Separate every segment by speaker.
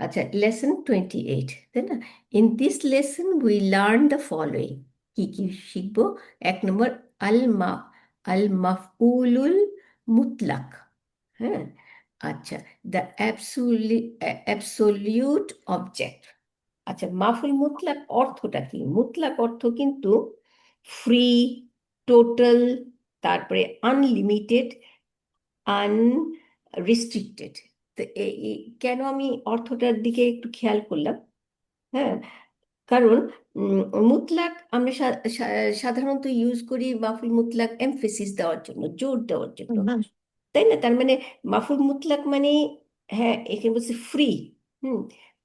Speaker 1: আচ্ছা, লেসন 28, তাই না? In this lesson we learn the following. কি কি শিখবো? 1 নম্বর, আল মা আল মাফউলুল মুতলাক। হ্যাঁ, আচ্ছা, দ্য অ্যাবসোলিউট অবজেক্ট। আচ্ছা, মাফুল মুতলাক অর্থটা কি? মুতলাক অর্থ কিন্তু ফ্রি, টোটাল, তারপরে আনলিমিটেড, আনরিস্ট্রিক্টেড। তো কেন আমি অর্থটার দিকে একটু খেয়াল করলাম? হ্যাঁ, কারণ মুতলাক আমরা সাধারণত ইউজ করি মাফুল মুতলাক এমফেসিস দেওয়ার জন্য, জোর দেওয়ার জন্য, তাই না? তার মানে মাফুল মুতলাক মানে, হ্যাঁ, এখানে বলছে ফ্রি। হুম,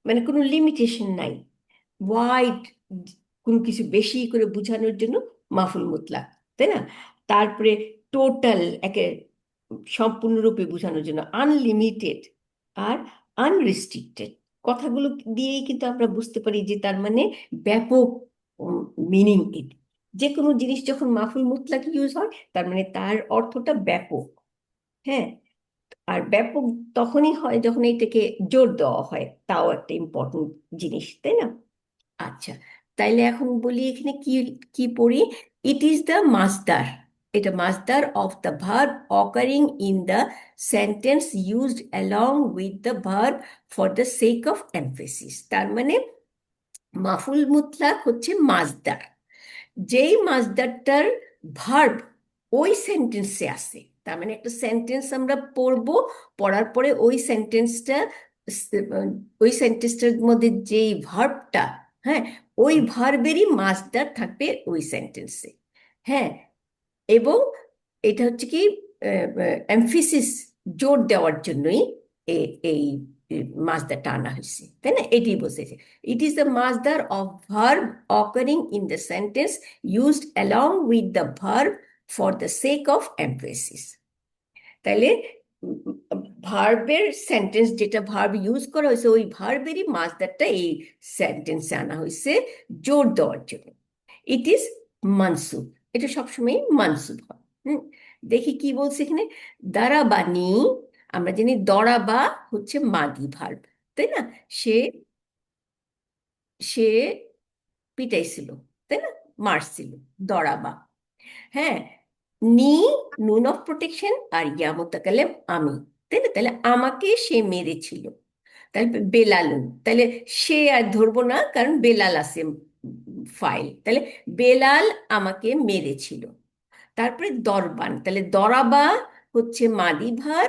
Speaker 1: মানে কোনো লিমিটেশন নাই, ওয়াইড, কোনো কিছু বেশি করে বোঝানোর জন্য মাফুল মুতলাক, তাই না? তারপরে টোটাল, একে সম্পূর্ণরূপে বোঝানোর জন্য আনলিমিটেড, আর আনরেস্ট্রিক্টেড। কথাগুলো দিয়েই কিন্তু আমরা বুঝতে পারি যে তার মানে ব্যাপক মিনিং। যে কোনো জিনিস যখন মাফুল মুতলাক ইউজ হয়, তার মানে তার অর্থটা ব্যাপক। হ্যাঁ, আর ব্যাপক তখনই হয় যখন এটাকে জোর দেওয়া হয়, তাও একটা ইম্পর্টেন্ট জিনিস, তাই না? আচ্ছা, তাইলে এখন বলি এখানে কি কি পড়ি। ইট ইজ দ্য মাসদার। এটা মাসদার of the verb occurring in the sentence used along with the verb for the sake of emphasis. তার মানে মাফুল মুতলাক হচ্ছে মাসদার, যেই মাসদারটার ভার্ব ওই সেন্টেন্সে আছে। তার মানে একটা সেন্টেন্স আমরা পড়বো, পড়ার পরে ওই সেন্টেন্সটার মধ্যে যেই ভার্বটা, হ্যাঁ, ওই ভার্বেরই মাসদার থাকবে ওই সেন্টেন্সে। হ্যাঁ, এবং এটা হচ্ছে কি এমফিসিস, জোর দেওয়ার জন্যই এই মাসদারটা আনা হয়েছে, তাই না? এটি বসেছে। ইট ইজ দ্য মাসদার of verb occurring in the sentence used along with the verb for the sake of emphasis. তাহলে ভার্বের সেন্টেন্স, যেটা ভার্ব ইউজ করা হয়েছে, ওই ভার্বেরই মাসদারটা এই সেন্টেন্সে আনা হয়েছে জোর দেওয়ার জন্য। ইট ইজ মানসুব। এটা সবসময় মানসুব হয়। দেখি কি বলছে এখানে। দারাবানি, আমরা জানি দরাবা হচ্ছে মাদি ভার্ব, তাই না? সে সে পিটাইছিল, তাই না? মারছিল, দরাবা। হ্যাঁ, নি, নুন অফ প্রোটেকশন, আর ইয়া মুতাকাল্লিম আমি, তাই না? তাহলে আমাকে সে মেরেছিল। তাহলে বেলালুন, তাহলে সে আর ধরবো না, কারণ বেলাল আছে ফাইল। তাহলে বেলাল আমাকে মেরেছিল। তারপরে দরবান, তাহলে দরাবা হচ্ছে মাদি ভার,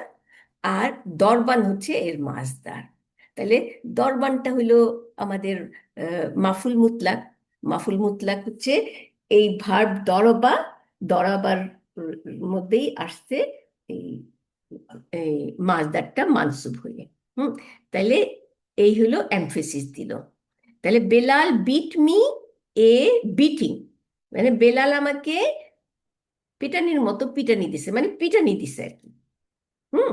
Speaker 1: আর দরবান হচ্ছে এর মাসদার। তাহলে দরবানটা হইলো আমাদের মাফুল মুতলাক। মাফুল মুতলাক হচ্ছে এই ভার্ব দরবা, দরাবার মধ্যেই আসছে এই এই মাসদারটা মানসুব হয়ে। হুম, তাহলে এই হলো এমফেসিস দিল। তাহলে Belal beat me a beating, মানে বেলাল আমাকে পিটানির মতো পিটানি দিছে, মানে পিটানি দিছে আর কি। হুম,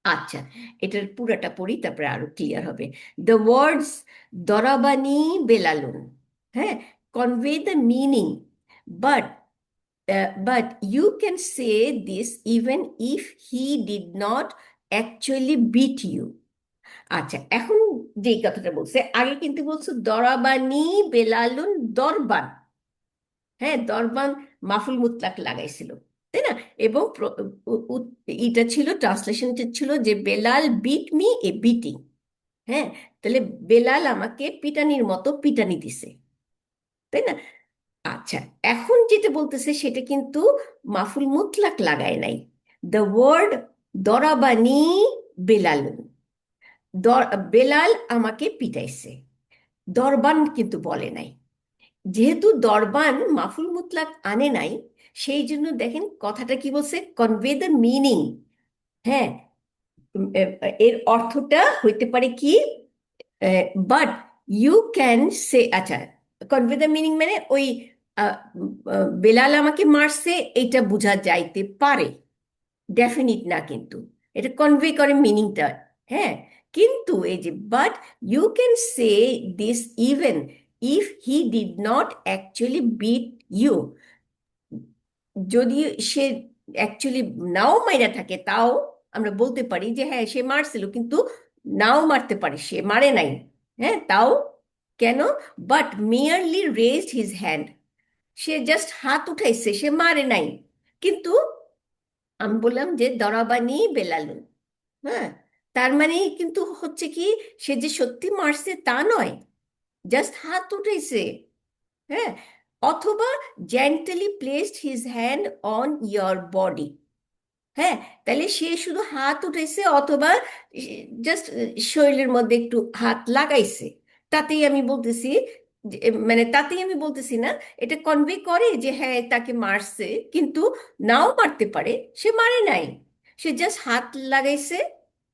Speaker 1: আচ্ছা, এটার পুরাটা পড়ি, তারপরে আরো ক্লিয়ার হবে। দ্য ওয়ার্ডস দরাবানি বেলালুন, হ্যাঁ, convey the meaning, but but you can say this even if he did not actually beat you. আচ্ছা, এখন যেই কথাটা বলছে, আগে কিন্তু বলছো দরাবানি বেলালুন দরবান। হ্যাঁ, দরবান মাফুল মুতলাক লাগাইছিল, তাই না? এবং এটা ছিল, ট্রান্সলেশনটা ছিল যে Belal beat me a beating. হ্যাঁ, তাহলে বেলাল আমাকে পিটানির মতো পিটানি দিছে, তাই না? আচ্ছা, এখন যেটা বলতেছে সেটা কিন্তু মাফুল মুতলাক লাগায় নাই। দ্য ওয়ার্ড দরাবানি বেলালুন, বেলাল আমাকে পিটাইছে, দরবান কিন্তু বলে নাই। যেহেতু দরবান মাফুল মুতলাক আনে নাই, সেই জন্য দেখেন কথাটা কি বলছে, কনভে দ্য মিনিং। হ্যাঁ, এর অর্থটা হইতে পারে কি, বাট ইউ ক্যান সে, আচ্ছা, কনভে দ্য মিনিং মানে ওই আহ, বেলাল আমাকে মারছে এইটা বোঝা যাইতে পারে, ডেফিনিট না কিন্তু, এটা কনভে করে মিনিংটা। হ্যাঁ, কিন্তু এই যে but you can say this even if he did not actually beat you, যদি সে অ্যাকচুয়ালি নাও মাইরা থাকে তাও আমরা বলতে পারি যে হ্যাঁ সে মারছিল, কিন্তু নাও মারতে পারে, সে মারে নাই। হ্যাঁ, তাও কেন? But merely raised his hand, say just হাত উঠাইছে, সে মারে নাই। কিন্তু আমি বললাম যে দরাবানি বেলালুন। হ্যাঁ, তার মানে কিন্তু হচ্ছে কি, সে যে সত্যি মারছে তা নয়, জাস্ট হাত উঠাইছে। হ্যাঁ, অথবা gently placed his hand on your body. হ্যাঁ, তাহলে সে শুধু হাত উঠাইছে অথবা জাস্ট শরীরের মধ্যে একটু হাত লাগাইছে, তাতেই আমি বলতেছি মানে তাতেই আমি বলতেছি না, এটা কনভে করে যে হ্যাঁ তাকে মারছে, কিন্তু নাও মারতে পারে, সে মারে নাই, সে জাস্ট হাত লাগাইছে।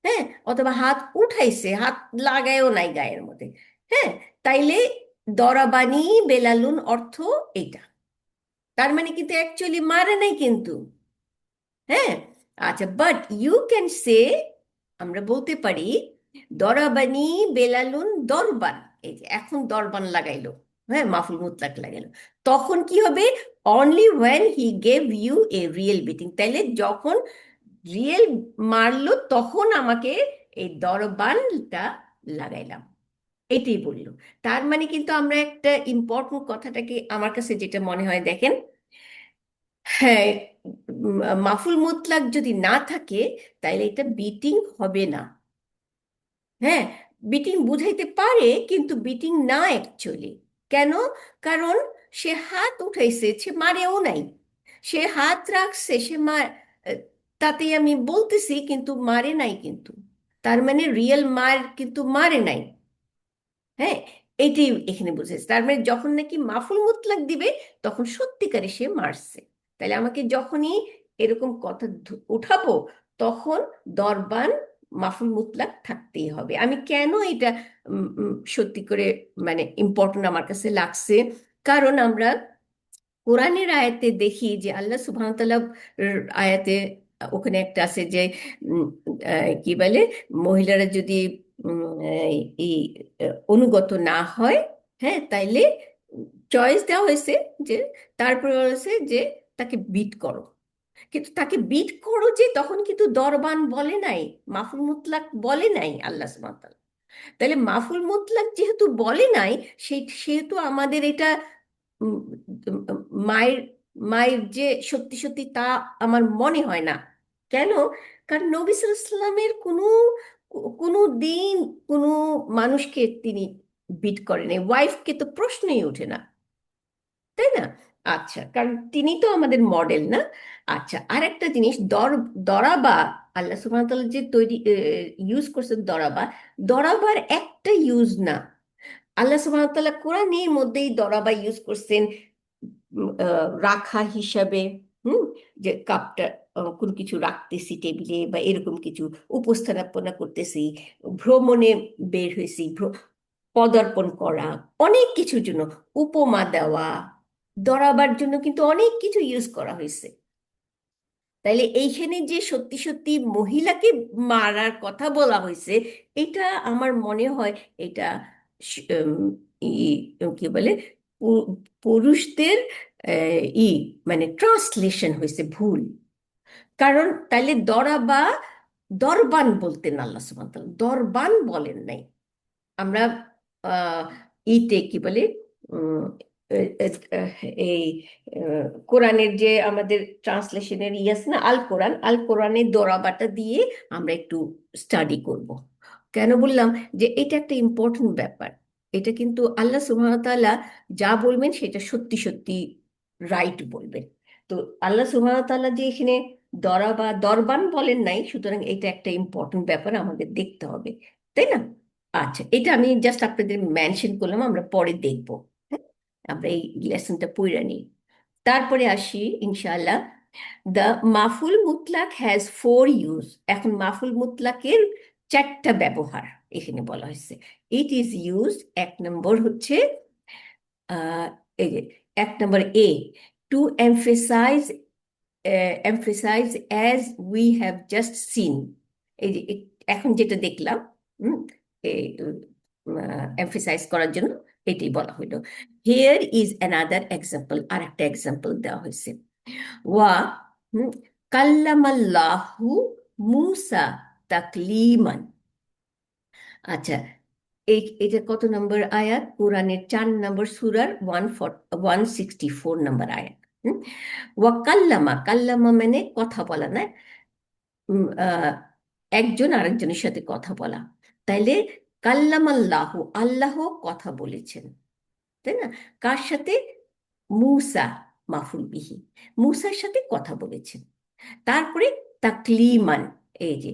Speaker 1: হ্যাঁ, অথবা হাত উঠাইছে, হাত লাগায়ও নাই গায়ের মধ্যে। হ্যাঁ, তাইলে দরাবানি বেলালুন অর্থ এইটা। তার মানে কিন্তু অ্যাকচুয়ালি মারে নাই কিন্তু। হ্যাঁ, আচ্ছা, বাট ইউ ক্যান সে, আমরা বলতে পারি দরাবানি বেলালুন দরবান। এই যে এখন দরবান লাগাইলো, হ্যাঁ মাফুল মুতলাক লাগাইলো, তখন কি হবে? Only when he gave you a real beating, তাইলে যখন রিয়েল মারলো তখন আমাকে এই দরবানটা লাগাইলাম, এটাই বললো। তার মানে কিন্তু আমরা একটা ইম্পর্টেন্ট কথাটাকে, আমার কাছে যেটা মনে হয় দেখেন, হ্যাঁ, মাফুল মুতলাক যদি না থাকে তাহলে এটা বিটিং হবে না। হ্যাঁ, বিটিং বুঝাইতে পারে কিন্তু বিটিং না অ্যাকচুয়ালি। কেন? কারণ সে হাত উঠাইছে, সে মারেও নাই, সে হাত রাখছে, সে আহ, তাতেই আমি বলতেছি কিন্তু মারে নাই কিন্তু। তার মানে রিয়েল মার কিন্তু মারে নাই। হ্যাঁ, এইটাই এখানে বুঝেছে। তার মানে যখন নাকি মাফুল মুতলাক দিবে তখন সত্যিকারে সে মারছে। তাহলে আমাকে যখনই এরকম কথা উঠাবো, তখন দরবান মাফুল মুতলাক থাকতেই হবে। আমি কেন এটা সত্যি করে মানে ইম্পর্টেন্ট আমার কাছে লাগছে, কারণ আমরা কোরআনের আয়াতে দেখি যে আল্লাহ সুবহানাহু ওয়া তাআলা আয়াতে ওখানে একটা আছে যে উম, কি বলে, মহিলারা যদি উম, এই অনুগত না হয়, হ্যাঁ, তাইলে চয়েস দেওয়া হয়েছে যে, তারপরে হয়েছে যে তাকে বিট করো। কিন্তু তাকে বিট করো যে তখন কিন্তু দরবান বলে নাই, মাফুল মুতলাক বলে নাই আল্লাহ সুবহানাহু ওয়া তাআলা। তাহলে মাফুল মুতলাক যেহেতু বলে নাই, সেই সেহেতু আমাদের এটা উম, উম, মায়ের মায়ের যে সত্যি সত্যি তা আমার মনে হয় না। কেন? কারণ নবী সাল্লাল্লাহু আলাইহি সাল্লামের কোনো কোনো দিন কোনো মানুষকে তিনি বিট করেন, ওয়াইফকে তো প্রশ্নই ওঠে না, তাই না? আচ্ছা, কারণ তিনি তো আমাদের মডেল না। আচ্ছা, আর একটা জিনিস, দরাবা, আল্লাহ সুবহানাহু ওয়া তাআলা যে তৈরি ইউজ করছেন দরাবা, দরাবার একটা ইউজ না, আল্লাহ সুবহানাহু ওয়া তাআলা কোরআনের মধ্যেই দরাবা ইউজ করছেন রাখা হিসাবে। হুম, যে কাপটা কোনো কিছু রাখতেছি টেবিলে বা এরকম কিছু উপস্থাপনা করতেছি, ভ্রমণে বের হয়েছি, পদার্পণ করা, অনেক কিছুর জন্য, উপমা দেওয়া, দরাবার জন্য কিন্তু অনেক কিছু ইউজ করা হয়েছে। তাইলে এইখানে যে সত্যি সত্যি মহিলাকে মারার কথা বলা হয়েছে, এটা আমার মনে হয় এটা স- উম, ই কি বলে, পু- পুরুষদের ই মানে ট্রান্সলেশন হয়েছে ভুল। কারণ তাইলে দরাবা দরবান বলতেন আল্লাহ সুবহানাহু ওয়া তাআলা, দরবান বলেন নাই। আমরা আহ, ইতে কি বলে, উম, এ- এ- এই কোরআনের যে আমাদের ট্রান্সলেশনের ইয়াস না, আল কোরআন, আল কোরআনের দোরাবাটা দিয়ে আমরা একটু স্টাডি করব। কেন বললাম যে এটা একটা ইম্পর্টেন্ট ব্যাপার। এটা কিন্তু আল্লাহ সুবহানাহু ওয়া তাআলা যা বলবেন সেটা সত্যি সত্যি রাইট বলবেন। তো আল্লাহ সুবহানাহু ওয়া তাআলা যে এখানে দরাবা দরবান বলেন নাই, সুতরাং এটা একটা ইম্পর্টেন্ট ব্যাপার আমাদের দেখতে হবে, তাই না? আচ্ছা, এটা আমি জাস্ট আপনাদের মেনশন করলাম, আমরা পরে দেখবো। হ্যাঁ, আমরা এই লেসনটা পড়ে নিই, তারপরে আসি ইনশাআল্লাহ। দ্য মাফুল মুতলাক হ্যাজ ফোর ইউজ। এখন মাফুল মুতলাকের চারটা ব্যবহার এখানে বলা হয়েছে। ইট ইজ ইউজ, এক নম্বর হচ্ছে আহ, এই যে এক নম্বর এ, to emphasize, emphasize as we have just seen. এই যে এখন যেটা দেখলাম, এমফেসাইজ করার জন্য এটাই বলা হলো। হিয়ার ইজ অ্যানাদার এক্সাম্পল, আর একটা এক্সাম্পল দেওয়া হয়েছে। ওয়া হুম, কাল্লামাল্লাহু মুসা তাকলিমান। আচ্ছা, এটা কত নম্বর আয়াত? কোরআনের 4 নম্বর সূরার 164 নম্বর আয়াত। হুম? ওয়াকাল্লামা, কাল্লামা মানে কথা বলা না, উম, আহ, একজন আরেকজনের সাথে কথা বলা। তাইলে কাল্লামাল্লাহ, আল্লাহ কথা বলেছেন, তাই না? কার সাথে? মুসা, মাফুল বিহি, মুসার সাথে কথা বলেছেন। তারপরে তাকলিমান, এই যে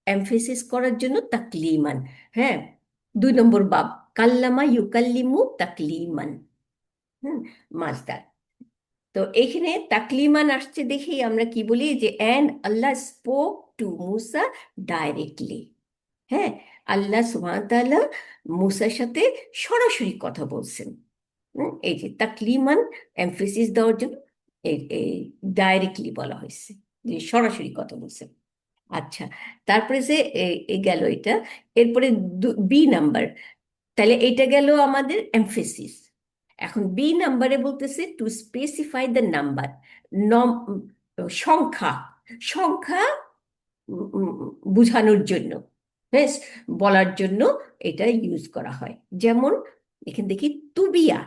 Speaker 1: এমফেসিস করার জন্য তাকলিমান। হ্যাঁ, 2 নম্বর বাব, কাল্লামা ইউকাল্লিমু তাকলিমান। হুম, মাজদার। তো এখানে তাকলিমান আসছে দেখেই আমরা কি বলি, যে and Allah spoke to Musa directly. হ্যাঁ, আল্লাহ সুবহানাহু ওয়া তাআলা মুসার সাথে সরাসরি কথা বলছেন। এই যে তাকলিমান, এমফেসিস দেওয়ার জন্য এই ডাইরেক্টলি বলা হয়েছে, যে সরাসরি কথা বলছেন। আচ্ছা, তারপরে যে গেল এটা। এরপরে বি নাম্বার, তাহলে এটা গেল আমাদের এমফেসিস। এখন বি নাম্বারে বলতেছে টু স্পেসিফাই দ্য নাম্বার, নম সংখ্যা, সংখ্যা বোঝানোর জন্য, বেশ, বলার জন্য এটা ইউজ করা হয়। যেমন এখানে দেখি তুবিয়া,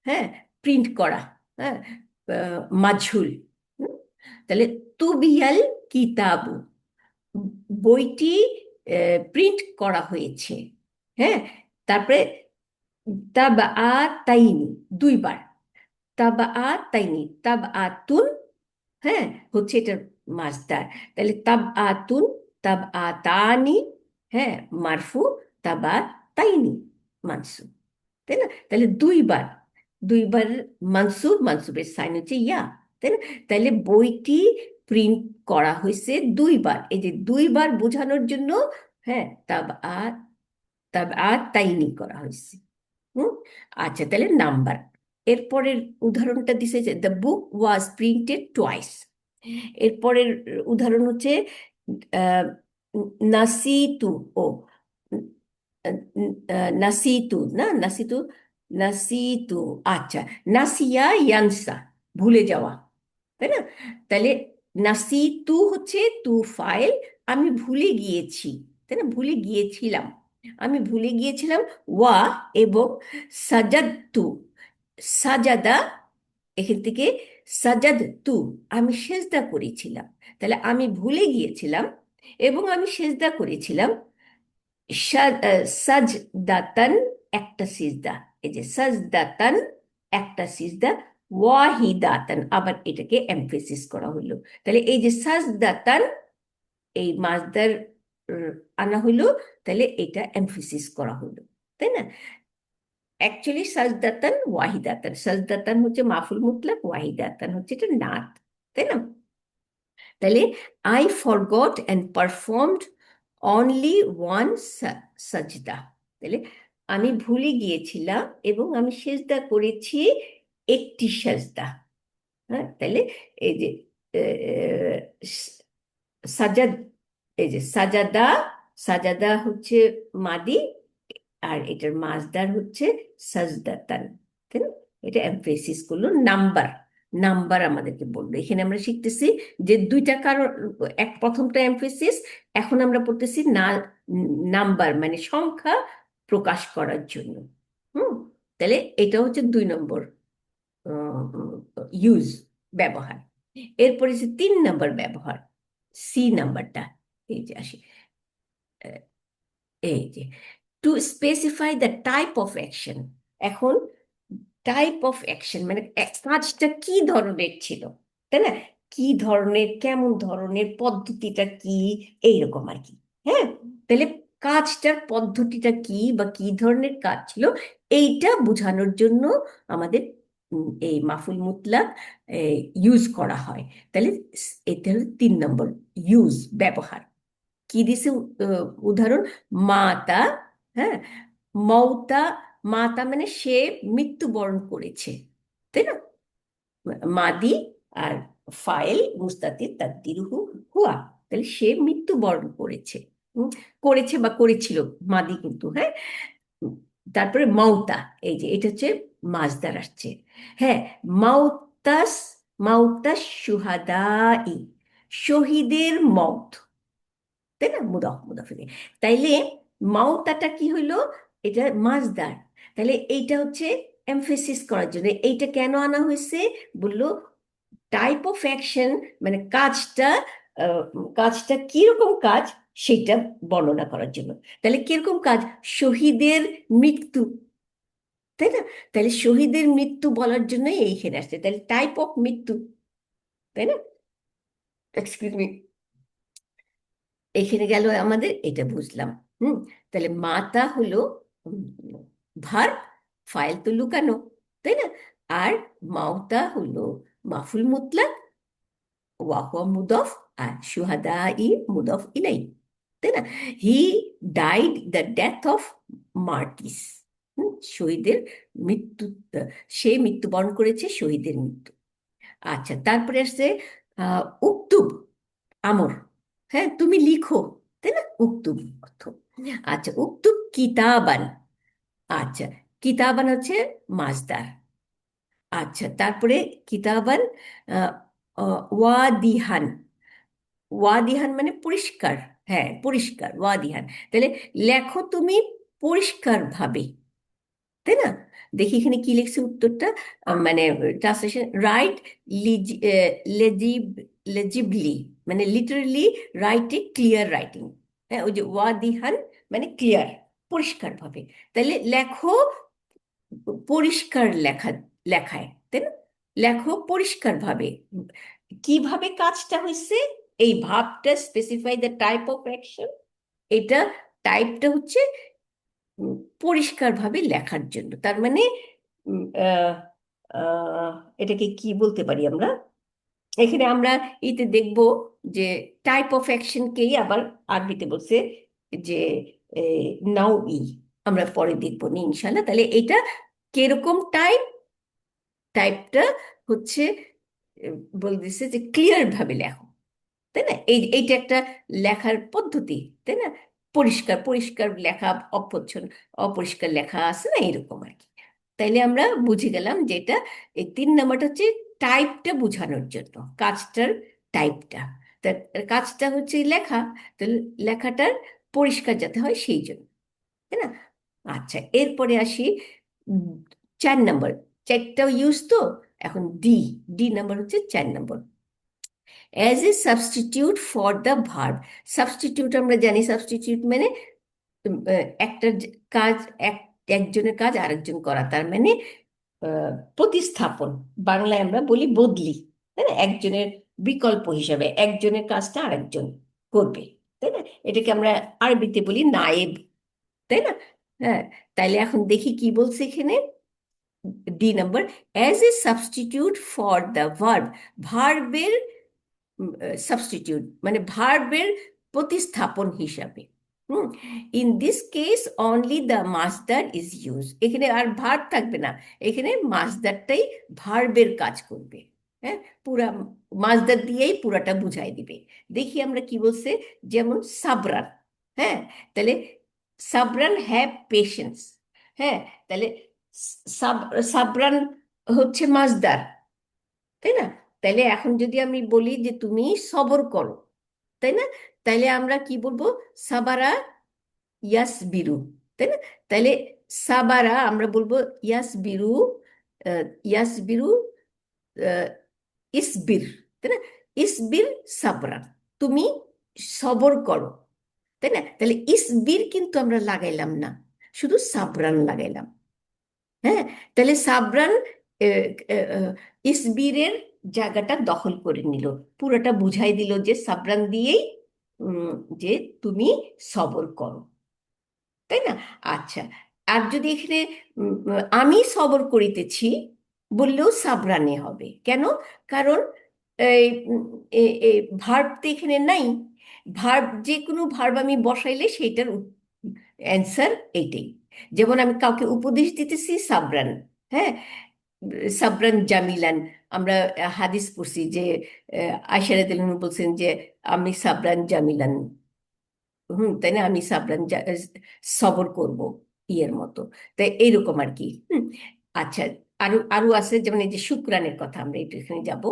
Speaker 1: হ্যাঁ, প্রিন্ট করা, হ্যাঁ, মাঝুল। হুম? তাহলে তুবিয়াল কিতাবু, বইটি প্রিন্ট করা হয়েছে। হ্যাঁ, তারপরে তাবা তাইনি, 2বার, তাবা তাইনি, তাব আতুন, হ্যাঁ, হচ্ছে এটার মাসদার। তাহলে তাব আতুন, তাব আতানি, হ্যাঁ, মারফু, তাবা তাইনি মানসুব, তাই না? তাহলে 2বার, 2বার মানসুব, মানসুবের সাইন হচ্ছে ইয়া, তাই না? তাহলে বইটি প্রিন্ট করা হয়েছে 2বার, এই যে 2বার বোঝানোর জন্য, হ্যাঁ, তাব তাইনি করা হয়েছে। হুম, আচ্ছা, তাহলে নাম্বার। এরপরের উদাহরণটা দিছে যে the book was printed twice. এরপরের উদাহরণ হচ্ছে আহ, নাসিতু, ও নাসিতু না, নাসিতু, নাসিতু, আচ্ছা, নাসিয়া ইয়ানসা, ভুলে যাওয়া, তাই না? তাহলে নাসিতু হচ্ছে তু ফাইল, আমি ভুলে গিয়েছি, তাই না? ভুলে গিয়েছিলাম, আমি ভুলে গিয়েছিলাম। ওয়া, এবং সাজাদতু, সাজাদা, এখান থেকে সাজাদ তু, আমি সেজদা করেছিলাম। তাহলে আমি ভুলে গিয়েছিলাম এবং আমি সেজদা করেছিলাম। সাজদাতান, একটা সিজদা, এই যে সাজদাতান, একটা সিজদা, ওয়াহিদাতান, আবার এটাকে এমফেসিস করা হলো। তাহলে এই যে সাজদাতান, এই মাসদার আনা হইলো, তাহলে এটা এমফেসিস করা হলো, তাই না? অ্যাকচুয়ালি সাজদাতান ওয়াহিদাতান, সাজদাতান হচ্ছে মাফুল মুতলাক, ওয়াহিদাতান হচ্ছে এটা নাত, তাই না? তাহলে I forgot and performed only one সাজদা, তাহলে আমি ভুলে গিয়েছিলাম এবং আমি সেজদা করেছি একটি সেজদা। হ্যাঁ, তাহলে এই যে আহ, সাজাদ, এই যে সাজাদা, সাজাদা হচ্ছে মাদি, আর এটার মাসদার হচ্ছে সাজদাতান, তাই না? এটা এমফেসিস করলো। নাম্বার, নাম্বার আমাদেরকে বললো, এখানে আমরা শিখতেছি যে 2টা কারণ, এক প্রথমটা এমফেসিস, এখন আমরা পড়তেছি না, নাম্বার মানে সংখ্যা প্রকাশ করার জন্য। হুম, তাহলে এটা হচ্ছে 2 নম্বর ইউজ, ব্যবহার। এরপরে যে 3 নম্বর ব্যবহার, সি নাম্বারটা, এই যে আসি, এই যে to specify the type of action. এখন টাইপ অফ অ্যাকশন মানে কাজটা কি ধরনের ছিল, তাই না? কি ধরনের, কেমন ধরনের, পদ্ধতিটা কি, এইরকম আর কি। হ্যাঁ, তাহলে কাজটার পদ্ধতিটা কি বা কি ধরনের কাজ ছিল, এইটা বোঝানোর জন্য আমাদের এই মাফুল মুতলাক ইউজ করা হয়। তাহলে এটা হলো 3 নম্বর ইউজ, ব্যবহার। কি দিছে উদাহরণ? মাতা, হ্যাঁ, মৌতা, মাতা মানে সে মৃত্যুবরণ করেছে, তাই না? মাদি, আর ফাইল মুস্তাতির তাকদিরুহু হুয়া, তাহলে সে মৃত্যুবরণ করেছে। হুম, করেছে বা করেছিল, মাদি কিন্তু, হ্যাঁ। উম, তারপরে মাউতা, এই যে এটা হচ্ছে মাজদার আসছে। হ্যাঁ, মাউতাস, মাউতাস সুহাদাই, শহীদের মওত, তাই না, মুদফ মুদফ ইলাইহি। তাইলে মাওতাটা কি হইলো, এটা মাজদার। তাহলে এইটা হচ্ছে এমফেসিস করার জন্য এইটা কেন আনা হয়েছে, বললো টাইপ অফ অ্যাকশন, মানে কাজটা, আহ, কাজটা কিরকম কাজ সেটা বর্ণনা করার জন্য। তাহলে কিরকম কাজ, শহীদের মৃত্যু, তাই না? তাহলে শহীদের মৃত্যু বলার জন্য এইখানে আসছে, তাহলে টাইপ অফ মৃত্যু, তাই না? এক্সকিউজ মি, এখানে গেল আমাদের, এটা বুঝলাম। হুম। তাহলে মাতা হলো ভার, ফাইল তো লুকানো, তাই না? আর মাওতা হলো মাফুল মুতলাক, ওয়াহুয়া মুদফ, আর শুহাদা ই মুদফ ইলাই, তাই না? He died the death of martyrs, শহীদের মৃত্যু, সে মৃত্যুবরণ করেছে, শহীদের মৃত্যু। আচ্ছা, তারপরে আসছে উক্তুব, আমর, হ্যাঁ তুমি লিখো, তাই না, উক্তুব অর্থ। আচ্ছা, উক্তুব কিতাবান, আচ্ছা কিতাবান হচ্ছে মাজদার। আচ্ছা, তারপরে কিতাবান আহ, ওয়াদিহান, ওয়াদিহান মানে পরিষ্কার, হ্যাঁ পরিষ্কার, ওয়াদিহান। তাহলে লেখো তুমি পরিষ্কার ভাবে, তাই না? দেখি এখানে কি লিখছে উত্তরটা, মানে ট্রান্সলেশন, রাইট লেজিব, লেজিবলি, মানে literally write a clear writing. হ্যাঁ, ওই যে ওয়াদিহান মানে ক্লিয়ার, পরিষ্কার ভাবে। তাহলে লেখো পরিষ্কার লেখা, লেখায়, তাই না? লেখো পরিষ্কার ভাবে, কিভাবে কাজটা হয়েছে, এই ভাবটা specify the type of action, এটা টাইপটা হচ্ছে পরিষ্কারভাবে লেখার জন্য। তার মানে উম, আহ, আহ, এটাকে কি বলতে পারি আমরা, এখানে আমরা এতে দেখব যে টাইপ অফ অ্যাকশনকেই আবার আরবিতে বলছে যে নাও ই, আমরা পরে দেখবো নি ইনশাল্লাহ। তাহলে এটা কিরকম টাইপ, টাইপটা হচ্ছে বলতেছে যে ক্লিয়ার ভাবে লেখো, তাই না? এইটা একটা লেখার পদ্ধতি, তাই না? পরিষ্কার পরিষ্কার লেখা, অপরিচ্ছন্ন অপরিষ্কার লেখা আছে না, এরকম আর কি। তাইলে আমরা বুঝে গেলাম যে এটা, এই 3 নাম্বারটা হচ্ছে টাইপটা বোঝানোর জন্য, কাজটার টাইপটা, তার কাজটা হচ্ছে লেখা, তাহলে লেখাটার পরিষ্কার যাতে হয় সেই জন্য, তাই না? আচ্ছা, এরপরে আসি উম, 4 নাম্বার, চারটাও ইউজ তো, এখন ডি, ডি নাম্বার হচ্ছে 4 number, as a substitute for the verb. Substitute আমরা জানি, সাবস্টিটিউট মানে একটা কাজ, একজনের কাজ আরেকজন করা, তার মানে প্রতিস্থাপন, বাংলায় আমরা বলি বদলি, তাই না? একজনের বিকল্প হিসাবে একজনের কাজটা আরেকজন করবে, তাই না? এটাকে আমরা আরবিতে বলি নায়েব, তাই না? হ্যাঁ। তাইলে এখন দেখি কি বলছে এখানে, the number, as a substitute for the verb, ভার্বের সাবস্টিটিউট মানে ভার্বের প্রতিস্থাপন হিসাবে। Hmm. In this case only the মাসদার ইজ ইউজ, এখানে আর ভার্ব থাকবে না, এখানে মাসদারটাই ভার্বের কাজ করবে। হ্যাঁ, পুরা মাসদার দিয়েই পুরাটা বুঝাই দিবে। দেখি আমরা কি বলছে, যেমন সাবরান, হ্যাঁ, তাহলে সাবরান হ্যাভ পেশেন্স, হ্যাঁ, তাহলে সাবরান হচ্ছে মাসদার, তাই না? তাইলে এখন যদি আমি বলি যে তুমি সবর করো, তাই না? তাইলে আমরা কি বলবো, সাবারা ইয়াস বিরু, তাই না? তাইলে সাবারা আমরা বলবো ইয়াস বিরু, ইয়াস বিরু ইসবির, তাই না? ইসবির সাবরা, তুমি সবর করো, তাই না? তাহলে ইসবির কিন্তু আমরা লাগাইলাম না, শুধু সাবরান লাগাইলাম। হ্যাঁ, তাহলে সাবরান আহ, আহ, ইসবিরের জায়গাটা দখল করে নিল, পুরোটা বুঝাই দিল যে সাবরান দিয়েই উম, যে তুমি সবর করো, তাই না? আচ্ছা, আর যদি এখানে আমি সবর করিতেছি বললেও সাবরানে হবে, কেন? কারণ এই ভার্ব তো এখানে নাই, ভার্ব যে কোনো ভার্ব আমি বসাইলে সেইটার অ্যান্সার এইটাই। যেমন আমি কাউকে উপদেশ দিতেছি, সাবরান, হ্যাঁ, সাবরান জামিলান, আমরা হাদিস পড়ছি যে আয়শা রাদিয়াল্লাহু আনহা বলছেন যে আমি সাবরান জামিলান, তাই না, আমি সাবরান সবর করব, ইয়ের মতো। তাই এইরকম আর কি। আচ্ছা, আরো আরো আছে, যেমন এই যে শুক্রানের কথা, আমরা একটু এখানে যাব।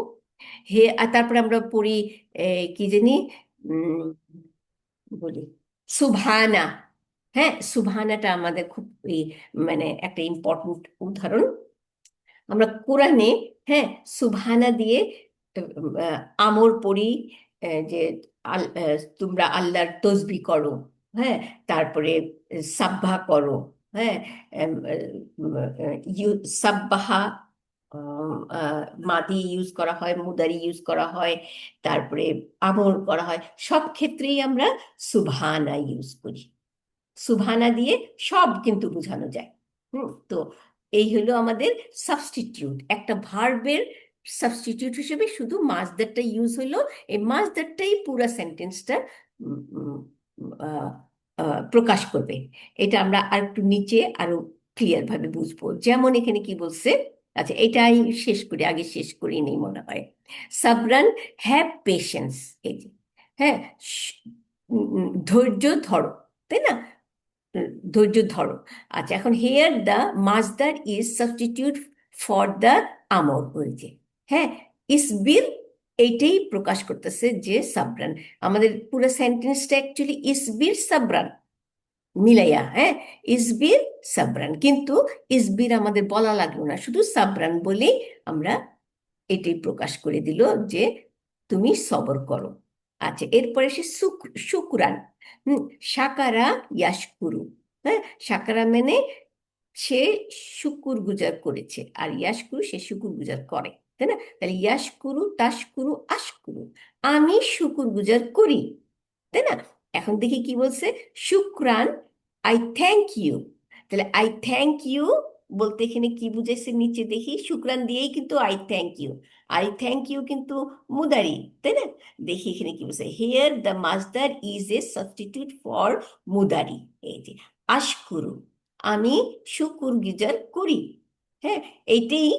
Speaker 1: হে, আর তারপরে আমরা পড়ি কি জানি, উম বলি সুবহানা। হ্যাঁ, সুবহানাটা আমাদের খুব মানে একটা ইম্পর্টেন্ট উদাহরণ। আমরা কোরআনে, হ্যাঁ, সুবহানা দিয়ে আমর পড়ি, যে তোমরা আল্লাহর তসবিহ করো, হ্যাঁ, তারপরে সাব্বাহ করো, হ্যাঁ, এম, সাব্বাহা, মাদি ইউজ করা হয়, মুদারি ইউজ করা হয়, তারপরে আমর করা হয়, সব ক্ষেত্রেই আমরা সুবহানা ইউজ করি। সুবহানা দিয়ে সব কিন্তু বোঝানো যায়। তো এই হলো আমাদের সাবস্টিটিউট, একটা ভার্বের সাবস্টিটিউট হিসেবে শুধু মাসদারটা ইউজ হলো। এই মাসদারটাই পুরো সেন্টেন্সটা প্রকাশ করবে। এটা আমরা আর একটু নিচে আরো ক্লিয়ার ভাবে বুঝবো। যেমন এখানে কি বলছে, আচ্ছা এটাই শেষ করি, আগে শেষ করি নেই মনে হয়। সাবরান, হ্যাভ পেশেন্স। এই যে, হ্যাঁ, ধৈর্য ধরো, তাই না? ধৈর্য ধরো। আচ্ছা, এখন হেয়ার দ্য মাসদার ইজ সাবস্টিটিউট ফর দ্য আমর, ওই যে, হ্যাঁ, ইসবির, এইটাই প্রকাশ করতেছে যে সাবরান। আমাদের পুরো সেন্টেন্সটা অ্যাকচুয়ালি ইসবির সাবরান মিলাইয়া, হ্যাঁ, ইসবির সাবরান, কিন্তু ইসবির আমাদের বলা লাগলো না, শুধু সাবরান বলেই আমরা এটাই প্রকাশ করে দিল যে তুমি সবর করো। আচ্ছা, এরপরে সে শুকরান। সাকারা ইয়াশকুরু। হ্যাঁ, সাকারা মানে সে শুকুর গুজার করেছে, আর ইয়াশকুরু সে শুকুর গুজার করে, তাই না? তাহলে ইয়াশকুরু, তাশকুরু, আশকুরু, আমি শুকুর গুজার করি, তাই না? এখন দেখি কি বলছে, শুক্রান, আই থ্যাংক ইউ। তাহলে আই থ্যাংক ইউ বলতে এখানে কি বুঝাইছে, নিচে দেখি, শুক্রান দিয়েই কিন্তু I thank you, I thank you কিন্তু মুদারি, তাই না? দেখি এখানে কি বলছে, হিয়ার দ্য মাসদার ইজ এ সাবস্টিটিউট ফর মুদারি। এই যে আশকুরু, আমি শুকুর গুজার করি। হ্যাঁ, এইটাই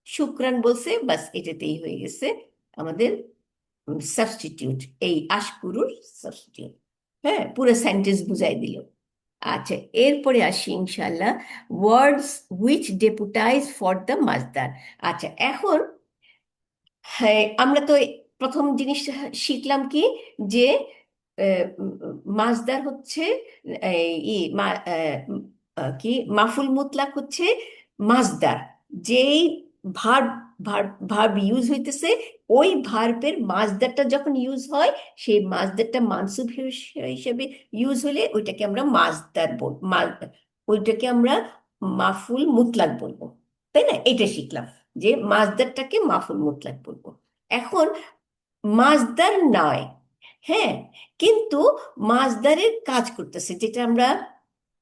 Speaker 1: শুক্রান বলছে, বাস এটাতেই হয়ে গেছে আমাদের সাবস্টিটিউট, এই আশকুরুর সাবস্টিটিউট। হ্যাঁ, পুরো সেন্টেন্স বুঝাই দিল। আচ্ছা, এরপরে আসি ইনশাল্লাহ, ওয়ার্ডস হুইচ ডেপুটাইজ ফর দ্য মাসদার। আচ্ছা, এখন, হ্যাঁ, আমরা তো প্রথম জিনিস শিখলাম কি, যে মাসদার হচ্ছে এই কি মাফুল মুতলাক হচ্ছে মাসদার, যেই ভার্ব ভার্ব ভার্ব ইউজ হইতেছে, ওই ভার্বের মাসদারটা যখন ইউজ হয়, সেই মাসদারটা মানসুব হিসেবে ইউজ হলে ওইটাকে আমরা মাসদার ওইটাকে আমরা মাফুল মুতলাক বলবো, তাই না? এটা শিখলাম যে মাসদারটাকে মাফুল মুতলাক বলবো। এখন মাসদার নয়, হ্যাঁ, কিন্তু মাসদারের কাজ করতেছে, যেটা আমরা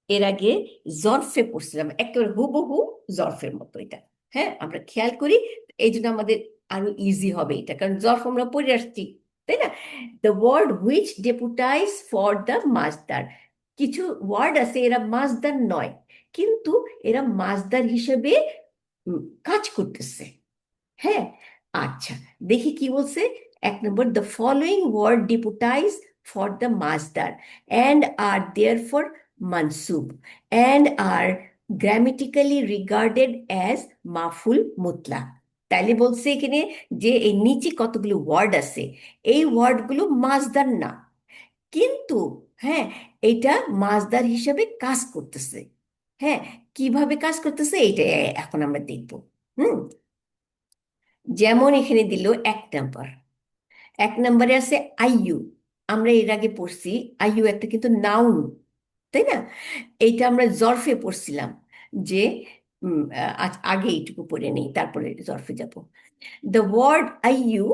Speaker 1: এর আগে জরফে পড়ছিলাম, একেবারে হুবহু জরফের মতো এটা। হ্যাঁ, আমরা খেয়াল করি, এই জন্য আমাদের আরো ইজি হবে এটা, কারণ জরফ আমরা পড়ে আসছি, তাই না? The word which deputize for the মাসদার, কিছু ওয়ার্ড আছে এরা মাসদার নয়, কিন্তু এরা মাসদার হিসেবে কাজ করতেছে। হ্যাঁ, আচ্ছা, দেখি কি বলছে। এক number, the following word deputize for the মাসদার অ্যান্ড আর দেয়ারফর মানসুব and are grammatically regarded as মাফুল মুতলাক। তাইলে বলছে এখানে যে এই নিচে কতগুলো ওয়ার্ড আছে, এই ওয়ার্ডগুলো মাসদার না, কিন্তু, হ্যাঁ, এটা মাসদার হিসাবে কাজ করতেছে। হ্যাঁ, কিভাবে কাজ করতেছে এটা এখন আমরা দেখব। হুম, যেমন এখানে দিল এক নাম্বার, এক নম্বরে আছে আইইউ। আমরা এর আগে পড়ছি আইইউ একটা কিন্তু নাউন, তাই না? এইটা আমরা জরফে পড়ছিলাম, যে আগে এইটুকু পড়ে নেই, তারপরে জরফে যাব। দ্য ওয়ার্ড আইইউ,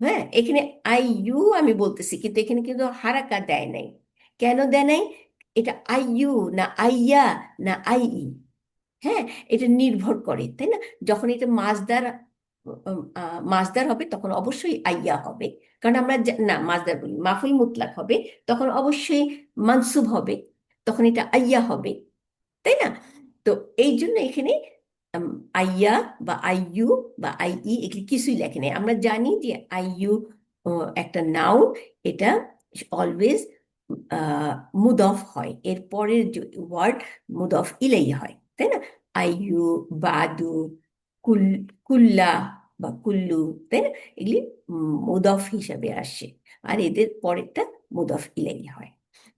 Speaker 1: হ্যাঁ, এখানে আইইউ আমি বলতেছি, কিন্তু এখানে কিন্তু হারাকা দেয় নাই। কেন দেয় নাই? এটা আইইউ না আইয়া না আইই, হ্যাঁ, এটা নির্ভর করে, তাই না? যখন এটা মাসদার মাসদার হবে তখন অবশ্যই আইয়া হবে, কারণ আমরা না মাসদার বলি, মাফুল মুতলাক হবে তখন অবশ্যই মানসুব হবে, তখন এটা আইয়া হবে, তাই না? তো এই জন্য এখানে উম, আইয়া বা আইইউ বা আইই এগুলি কিছুই লেখে নেই। আমরা জানি যে আইইউ একটা নাউন, এটা অলওয়েজ মুদফ হয়, এর পরের ওয়ার্ড মুদফ ইলাই হয়, তাই না? আইয়ু, বাদু, কুল, কুল্লা বা কুল্লু, তাই না? এগুলি মুদফ হিসাবে আসে, আর এদের পরেরটা মুদফ ইলাই হয়।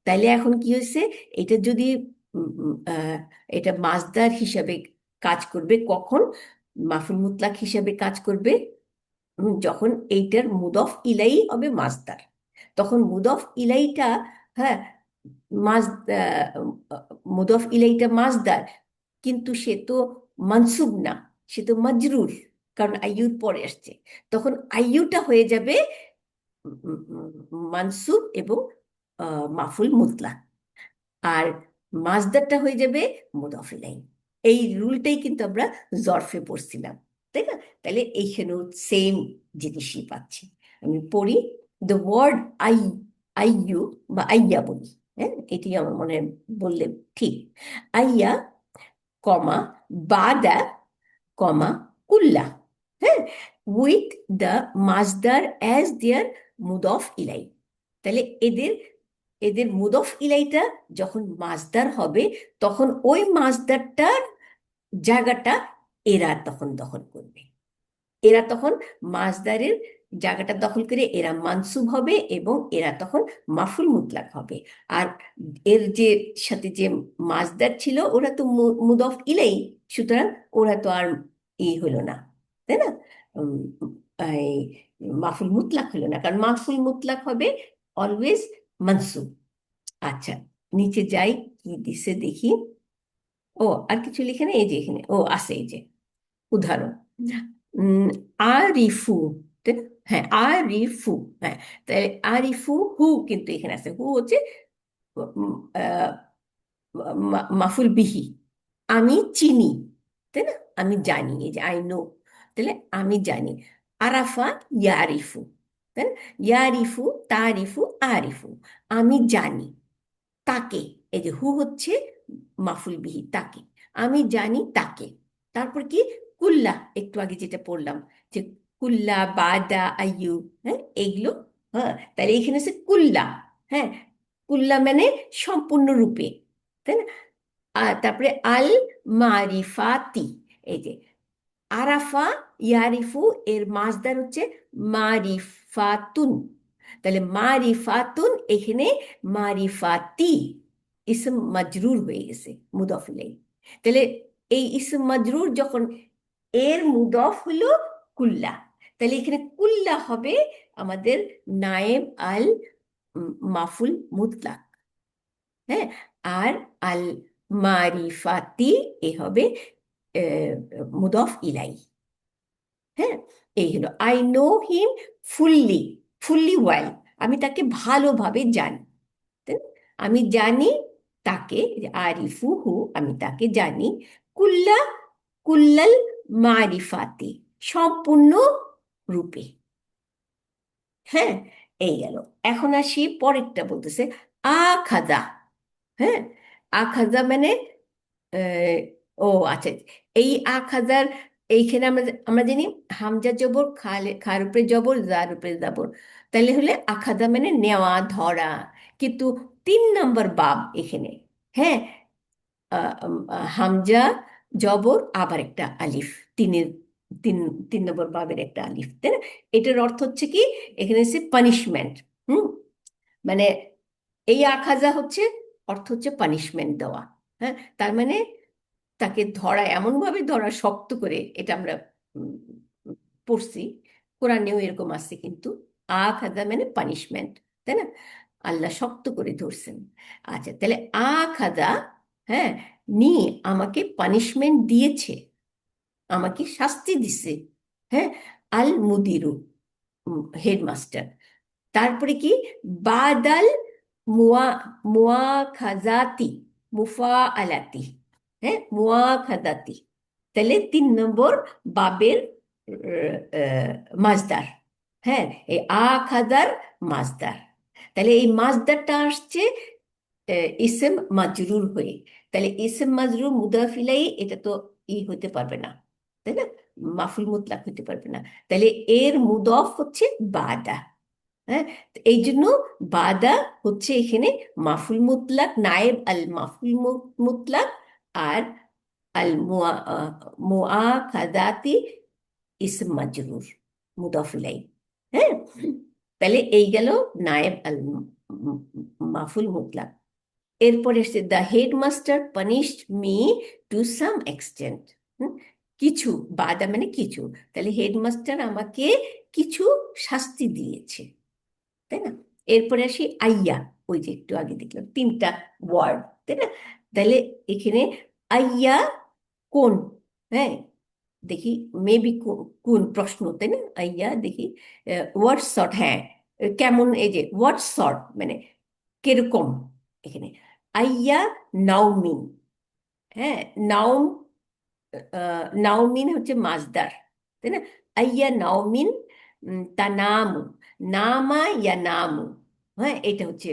Speaker 1: তাইলে এখন কি হয়েছে, এটা যদি এটা মাসদার হিসাবে কাজ করবে কখন, মাফুল মুতলাক হিসাবে কাজ করবে যখন এইটার মুদফ ইলাই হবে মাসদার, তখন মুদফ ইলাইটা, হ্যাঁ, মাস মুদফ ইলাইটা মাসদার, কিন্তু সে তো মানসুব না, সে তো মাজরুর, কারণ আইয়ুর পরে আসছে, তখন আইয়ুটা হয়ে যাবে মানসুব এবং মাফুল মুতলাক, আর মাজদারটা হয়ে যাবে মুদফ ইলাই। এই রুলটাই কিন্তু আমরা জরফে পড়ছিলাম, তাই না? তাহলে এইখানেও সেম জিনিসই পাচ্ছি। আমি পড়ি, দ্য ওয়ার্ড আই, আইয়ু বা আইয়া বলি, হ্যাঁ, এটি আমার মনে হয় বললে ঠিক। আইয়া কমা বাদা কমা কুল্লা, হ্যাঁ, উইথ দ্য মাজদার অ্যাজ দেয়ার মুদফ ইলাই। তাহলে এদের এদের মুদফ ইলাইটা যখন মাজদার হবে তখন ওই মাজদারটার জায়গাটা এরা তখন দখল করবে, এরা তখন মাজদারের জায়গাটা দখল করে এরা মানসুব হবে এবং এরা তখন মাফুল মুতলাক হবে। আর এর যে সাথে যে মাজদার ছিল ওরা তো মুদফ ইলাই, সুতরাং ওরা তো আর হলো না, তাই না? উম, এই মাফুল মুতলাক হলো না, কারণ মাফুল মুতলাক হবে অলওয়েজ মানসুব। আচ্ছা, নিচে যাই, কি দিছে দেখি। ও, আর কিছু লিখে নেই, এই যে এখানে ও আছে, এই যে উদাহরণ, উম, আরিফু, তাই না? হ্যাঁ, আরিফু, হ্যাঁ, তাহলে আরিফু হু, কিন্তু এখানে আছে হু হচ্ছে উম, আহ, মাফুল বিহি, আমি চিনি, তাই না? আমি জানি, এই যে আই নো, তাহলে আমি জানি। আরাফা ইয়ারিফু, তাই না? ইয়ারিফু, তারিফু, আরিফু, আমি জানি তাকে, এই যে হু হচ্ছে মাফুল বিহি তাকে, আমি জানি তাকে। তারপর কি, কুল্লা, একটু আগে যেটা পড়লাম যে কুল্লা বাদা আইয়ু, হ্যাঁ, এইগুলো, হ্যাঁ, তাহলে এখানে হচ্ছে কুল্লা, হ্যাঁ, কুল্লা মানে সম্পূর্ণরূপে, তাই না? আর তারপরে আল মারিফাতি, এই যে আরাফা ইয়ারিফু, এর মাসদার হচ্ছে মারিফাতুন, তাহলে মারিফাতুন এখানে মারিফাতি ইসম মাজরুর হয়ে গেছে মুদফ ইলাই। তাহলে এই ইসম মাজরুর যখন এর মুদফ হলো কুল্লা, তাহলে এখানে কুল্লা হবে আমাদের নায়েব আল মাফুল মুতলাক, হ্যাঁ, আর আল মারিফাতি এ হবে মুদফ ইলাই। হ্যাঁ, এই হলো I know him fully, fully well, আমি তাকে ভালোভাবে জানি, তাই না? আমি জানি তাকে, আরিফুহু, আমি তাকে জানি, কুল্লা, কুল্লাল মারিফাতি, সম্পূর্ণ রূপে। হ্যাঁ, এই গেল। এখন আসি পরেরটা, বলতেছে আখাদা, হ্যাঁ, আখাদা মানে আহ, ও আচ্ছা, এই আখাদার এইখানে আমরা আমরা জানি হামজা জবর, খালে খার উপরে জবর, জার উপরে জাবর, তাহলে হলে আখাদা মানে নেওয়া ধরা, কিন্তু 3 নম্বর বাব এখানে, হ্যাঁ, হামজা জবর আবার একটা আলিফ, তিনের তিন 3 নম্বর বাবের একটা আলিফ, তাই না? এটার অর্থ হচ্ছে কি, এখানে হচ্ছে পানিশমেন্ট। হুম, মানে এই আখাজা হচ্ছে অর্থ হচ্ছে পানিশমেন্ট দেওয়া, হ্যাঁ, তার মানে তাকে ধরা, এমন ভাবে ধরা শক্ত করে, এটা আমরা উম, পড়ছি, কোরআনেও এরকম আছে কিন্তু, আখাদা মানে পানিশমেন্ট, তাই না? আল্লাহ শক্ত করে ধরছেন। আচ্ছা, তাহলে আখাদা, হ্যাঁ, নি, আমাকে পানিশমেন্ট দিয়েছে, আমাকে শাস্তি দিছে, হ্যাঁ, আল মুদিরু, হেডমাস্টার। তারপরে কি, বাদাল মুয়া মুয়াখাজাতি, মুফা আলাতি, হ্যাঁ, মুয়াখাজাতি, তাহলে 3 নম্বর বাবের মাজদার, হ্যাঁ, এই আখাদার মাজদার, তাহলে এই মাজদারটা আসছে ইসেম মাজরুর হয়ে, তাহলে ইসেম মাজরুর মুদাফিলাই, এটা তো হতে পারবে না, তাই না? মাফুল মুতলাক হতে পারবে না, তাহলে এর মুদফ হচ্ছে বাদা, হ্যাঁ, তো এই জন্য বাদা হচ্ছে এখানে মাফুল মুতলাক, নায়েব আল মাফুল মুতলাক, আর আল মুআখাযাতি ইসম মাজরুর মুদাফ ইলাইহি, হ্যাঁ, তাহলে এই গেল নায়েব আল মাফুল মুতলাক। এরপরে এসছে the headmaster punished me to some extent. কিছু, বাদা মানে কিছু, তাহলে হেডমাস্টার আমাকে কিছু শাস্তি দিয়েছে, তাই না? এরপরে আসি আইয়া, ওই যে একটু আগে দেখলাম তিনটা ওয়ার্ড, তাই না? তাহলে এখানে আইয়া কোন, হ্যাঁ দেখি মেবি কোন প্রশ্ন, তাই না? আইয়া দেখি হোয়াট সর্ট, হ্যাঁ কেমন, এই যে হোয়াট সর্ট মানে কিরকম এখানে। আইয়া নাউমিন, হ্যাঁ নাউন, নাউমিন হচ্ছে মাজদার, তাই না? আইয়া নাউমিন তানামু, নামা ইয়া নামু, হ্যাঁ এটা হচ্ছে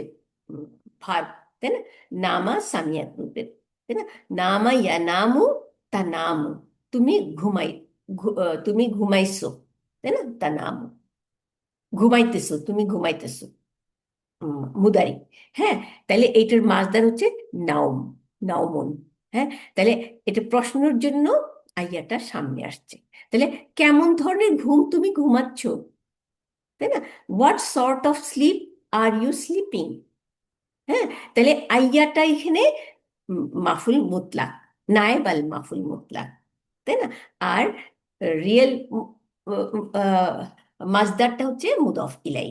Speaker 1: ভার্ব, তাই না? নামা সামিয়াত রূপের, তাই না? নামা ইয়া নামু তানামু, তুমি ঘুমাই, তুমি ঘুমাইছো, তাই না? তানামু, ঘুমাইতেছো, তুমি ঘুমাইতেছো, মুদারি। হ্যাঁ, তাহলে এইটার মাসদার হচ্ছে নাউম, নাউমন। হ্যাঁ, তাহলে এটা প্রশ্নের জন্য আইয়াটা সামনে আসছে। তাহলে কেমন ধরনের ঘুম তুমি ঘুমাচ্ছ, তাই না? What sort of sleep are you sleeping. হ্যাঁ, তাহলে আইয়াটা এখানে মাফুল মুতলাক, নায়েব আল মাফুল মুতলাক, তাই না? আর রিয়েল মাজদারটা হচ্ছে মুদফ ইলাই।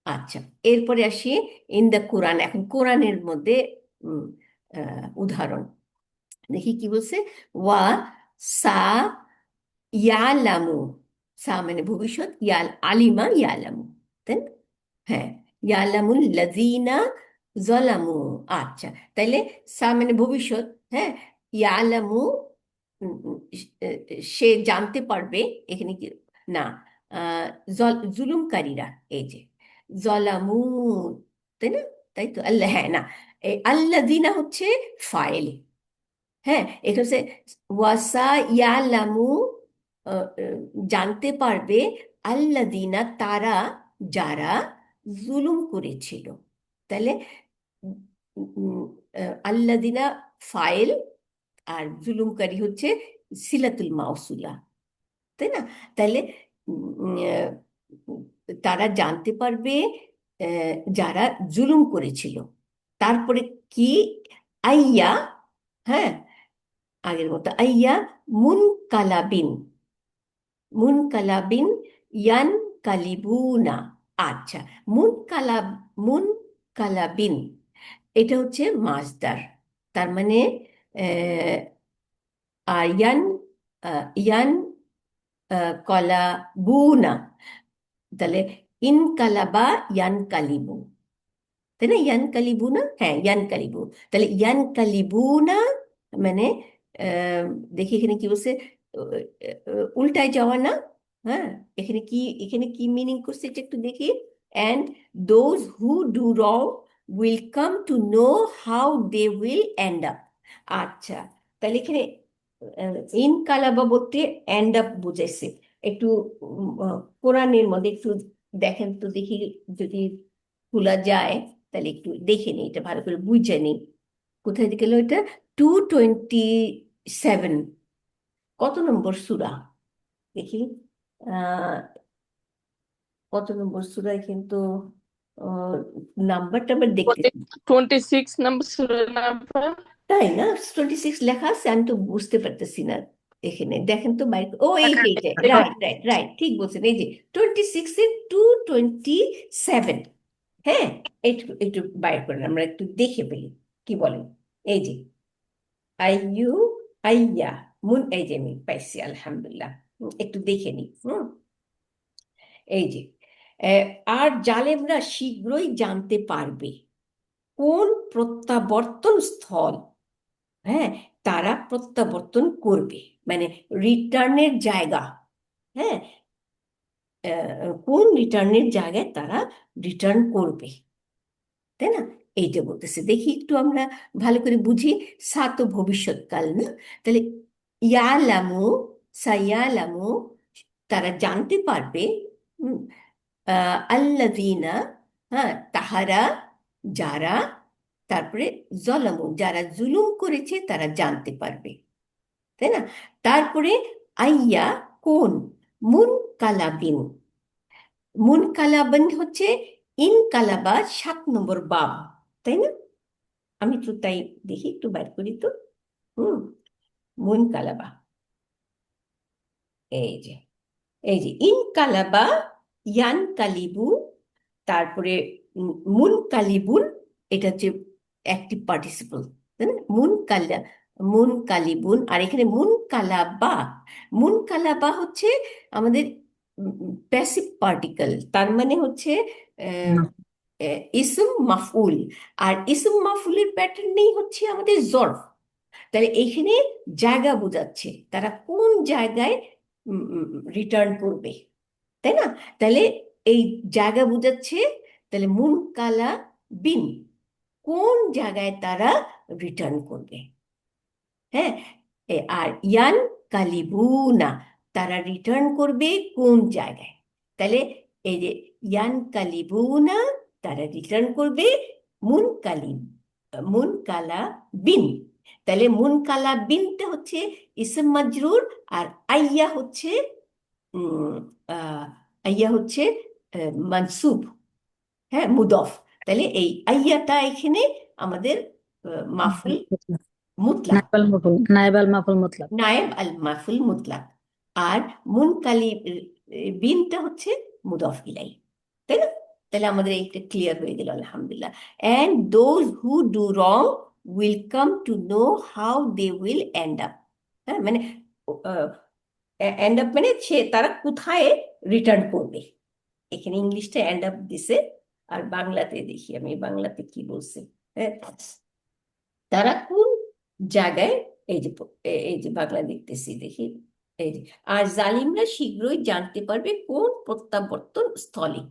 Speaker 1: আচ্ছা, এরপরে আসি ইন দ্য কোরআন। এখন কোরআনের মধ্যে উম, উদাহরণ দেখি কি বলছে। ওয়া সা ইয়ালামু, সা মানে ভবিষ্যৎ, ইয়াল আলিমা ইয়ালামু, তাই না? হ্যাঁ, ইয়ালামুল লাযিনা যালামু। আচ্ছা, তাইলে সা মানে ভবিষ্যৎ, হ্যাঁ ইয়ালামু, উম, উম, সে জানতে পারবে, এখানে কি না, জুলুমকারীরা, এই যে জলামু, তাই না? তাই তো আল্লাহ, হ্যাঁ না, এই আল্লাযিনা হচ্ছে ফাইল। হ্যাঁ, এটা হচ্ছে ওয়াসা ইয়ালামু, আহ, আহ, জানতে পারবে, আল্লাযিনা তারা, যারা জুলুম করেছিল। তাহলে আল্লাযিনা ফাইল, আর জুলুমকারী হচ্ছে সিলাতুল মাউসুলা, তাই না? তাহলে তারা জানতে পারবে যারা জুলুম করেছিল। তারপরে কি, আইয়া, হ্যাঁ আগের মতো আইয়া, মুন কালাবিন, মুন কালাবিন ইয়ান কালিবুনা। আচ্ছা, মুন কালাব, মুন কালাবিন এটা হচ্ছে মাজদার, তার মানে ইয়ান, ইয়ান কলাবুনা, তাহলে ইন কালাবা ইয়ান কালিবু, তাই না? ইয়ান কালিবু না, হ্যাঁ ইয়ান কালিবু, তাহলে ইয়ান কালিবু না মানে আহ, দেখি এখানে কি বলছে, উল্টায় যাওয়া না। হ্যাঁ, এখানে কি, এখানে কি মিনিং করছে এটা একটু দেখি। And those who do wrong will come to know how they will end up. আচ্ছা, তাহলে এখানে ইন কালাবা বলতে এন্ড আপ বুঝাইছে। একটু কোরআনের মধ্যে একটু দেখেন তো দেখি, যদি খোলা যায় তাহলে একটু দেখে নিই, এটা ভালো করে বুঝে নিই। কোথায় গেল এটা, 227, কত নম্বর সূরা দেখি, আহ কত নম্বর সূরায় কিন্তু নাম্বারটা আবার দেখতে,
Speaker 2: 26 নাম্বার সূরা নাম্বার।
Speaker 1: তাই না? 26 লেখা আছে, আমি তো বুঝতে পারতেছি না। এখানে দেখেন তো বাইর, ও এই যে এইটা, রাইট রাইট রাইট, ঠিক বলছেন, এই যে 26 এর 227। হ্যাঁ, একটু একটু বাইর করেন, আমরা একটু দেখে ফেলি কি বলেন। এই যে আইয়ু, আইয়া, মুন, এই যে আমি পাইছি আলহামদুলিল্লাহ। একটু দেখে নি। এই যে আহ, আর জালেমরা শীঘ্রই জানতে পারবে কোন প্রত্যাবর্তন স্থল, হ্যাঁ তারা প্রত্যাবর্তন করবে, মানে রিটার্নের জায়গা। হ্যাঁ, কোন রিটার্নের জায়গায় তারা রিটার্ন করবে, তাই না? এইটা বলতেছে, দেখি একটু আমরা ভালো করে বুঝি। সা তো ভবিষ্যৎকাল না, তাহলে ইয়ালামু, সায়ালামু তারা জানতে পারবে, আল্লাযীনা, হ্যাঁ তাহারা, যারা, তারপরে জলামু যারা জুলুম করেছে তারা জানতে পারবে, তাই না? তারপরে আইয়া কোন, মুন কালাবিন, মুন কালাবিন হচ্ছে ইন কালাবা 7 নম্বর বাব, তাই না? আমি তো তাই দেখি, একটু বাইর করি তো। হুম, মুন কালাবা, এই যে, এই যে ইন কালাবা, ইয়ান কালিবু, তারপরে মুন কালিবুন, এটা হচ্ছে অ্যাক্টিভ পার্টিসিপল, তাই না? মুন কালিবুন, আর এখানে মুন কালাবা। মুন কালাবা হচ্ছে আমাদের প্যাসিভ পার্টিকেল, তার মানে হচ্ছে আহ, ইসম মাফউল। আর ইসম মাফউলের প্যাটার্নেই হচ্ছে আমাদের জরফ। তাহলে এইখানে জায়গা বোঝাচ্ছে তারা কোন জায়গায় রিটার্ন করবে, তাই না? তাহলে এই জায়গা বোঝাচ্ছে, তাহলে মুনকালা বিন, কোন জায়গায় তারা রিটার্ন করবে। হ্যাঁ, আর ইয়ান কালিবুনা, তারা রিটার্ন করবে কোন জায়গায়। তাহলে এই যে ইয়ান কালিবুনা, তারা রিটার্ন করবে মুন কালি, মুন কালা বিন। তাহলে মুন কালা বিনটা হচ্ছে ইসম মাজরুর, আর আইয়া হচ্ছে উম, আহ, আইয়া হচ্ছে মানসুব, হ্যাঁ, মুদফ। তাহলে এই আইয়াটা এখানে আমাদের মাফুল মুতলাক,
Speaker 3: নায়েব আল মাফুল মুতলাক।
Speaker 1: নায়েব আল মাফুল মুতলাক। আর মুনকালি বিনটা হচ্ছে মুদফ ইলাই, তাই না? তাহলে আমাদের এইটা ক্লিয়ার হয়ে গেল, আলহামদুলিল্লাহ। And those who do wrong will come to know how they will end up. হ্যাঁ, মানে এন্ড আপ মানে সে তারা কোথায় রিটার্ন করবে। এখানে ইংলিশটা এন্ড আপ দিছে, আর বাংলাতে দেখি আমি বাংলাতে কি বলছে। হ্যাঁ, তারা কোন জায়গায়, এই যে এই যে বাংলা দেখতেছি দেখি, এই যে, আর জালিমরা শীঘ্রই জানতে পারবে কোন প্রত্যাবর্তন স্থলে,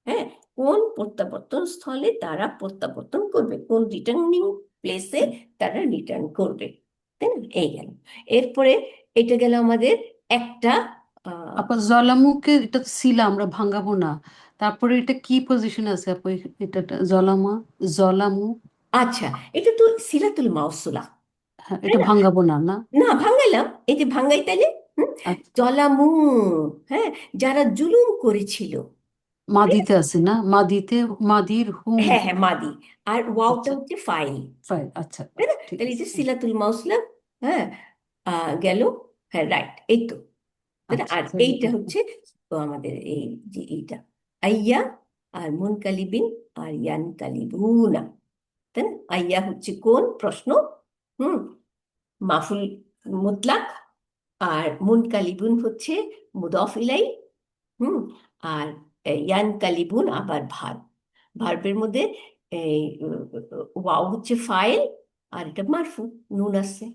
Speaker 1: হ্যাঁ, কোন প্রত্যাবর্তন স্থলে তারা প্রত্যাবর্তন করবে, কোন রিটার্নিং প্লেসে তারা রিটার্ন করবে, তাই না? এই গেল। এরপরে এটা গেল আমাদের একটা আহ,
Speaker 3: আপা জলামুকে, এটা তো সিলা, আমরা ভাঙাবো না। তারপরে এটা কি পজিশন আছে আপু? এটা জলামা, জলামু।
Speaker 1: আচ্ছা, এটা তো সিলাতুল মাউসুলা,
Speaker 3: হ্যাঁ,
Speaker 1: তাই
Speaker 3: এটা
Speaker 1: না?
Speaker 3: ভাঙাবো না, না?
Speaker 1: না, ভাঙাইলাম, এই যে ভাঙাই তাইলে। হুম,
Speaker 3: আচ্ছা,
Speaker 1: জলামু, হ্যাঁ, যারা জুলুম করেছিল।
Speaker 3: মাদিতে আছে না? মাদিতে, মাদির হুম।
Speaker 1: হ্যাঁ হ্যাঁ, মাদি, আর ওয়াওটা
Speaker 3: আচ্ছা,
Speaker 1: হচ্ছে ফাইল,
Speaker 3: ফাইন, আচ্ছা
Speaker 1: তাই না?
Speaker 3: ঠিক
Speaker 1: তাহলে এই
Speaker 3: আছে।
Speaker 1: যে সিলাতুল মাউসুলা, হ্যাঁ, গেল, হ্যাঁ, রাইট, এই তো, তাই না?
Speaker 3: আচ্ছা,
Speaker 1: আর এইটা হচ্ছে তো আমাদের এই যে এইটা আইয়া, আর মুনকালিবিন, আর ইয়ান কালিবুনা, তাই না? আইয়া হচ্ছে কোন প্রশ্ন, হুম, মাফুল মুতলাক, আর মুনকালিবুন হচ্ছে মুদফ ইলাই, হুম, আর ইয়ান কালিবুন আবার ভার্ব, ভার্বের মধ্যে এই ওয়াও হচ্ছে ফাইল, আর এটা মারফু, নুন আসছে,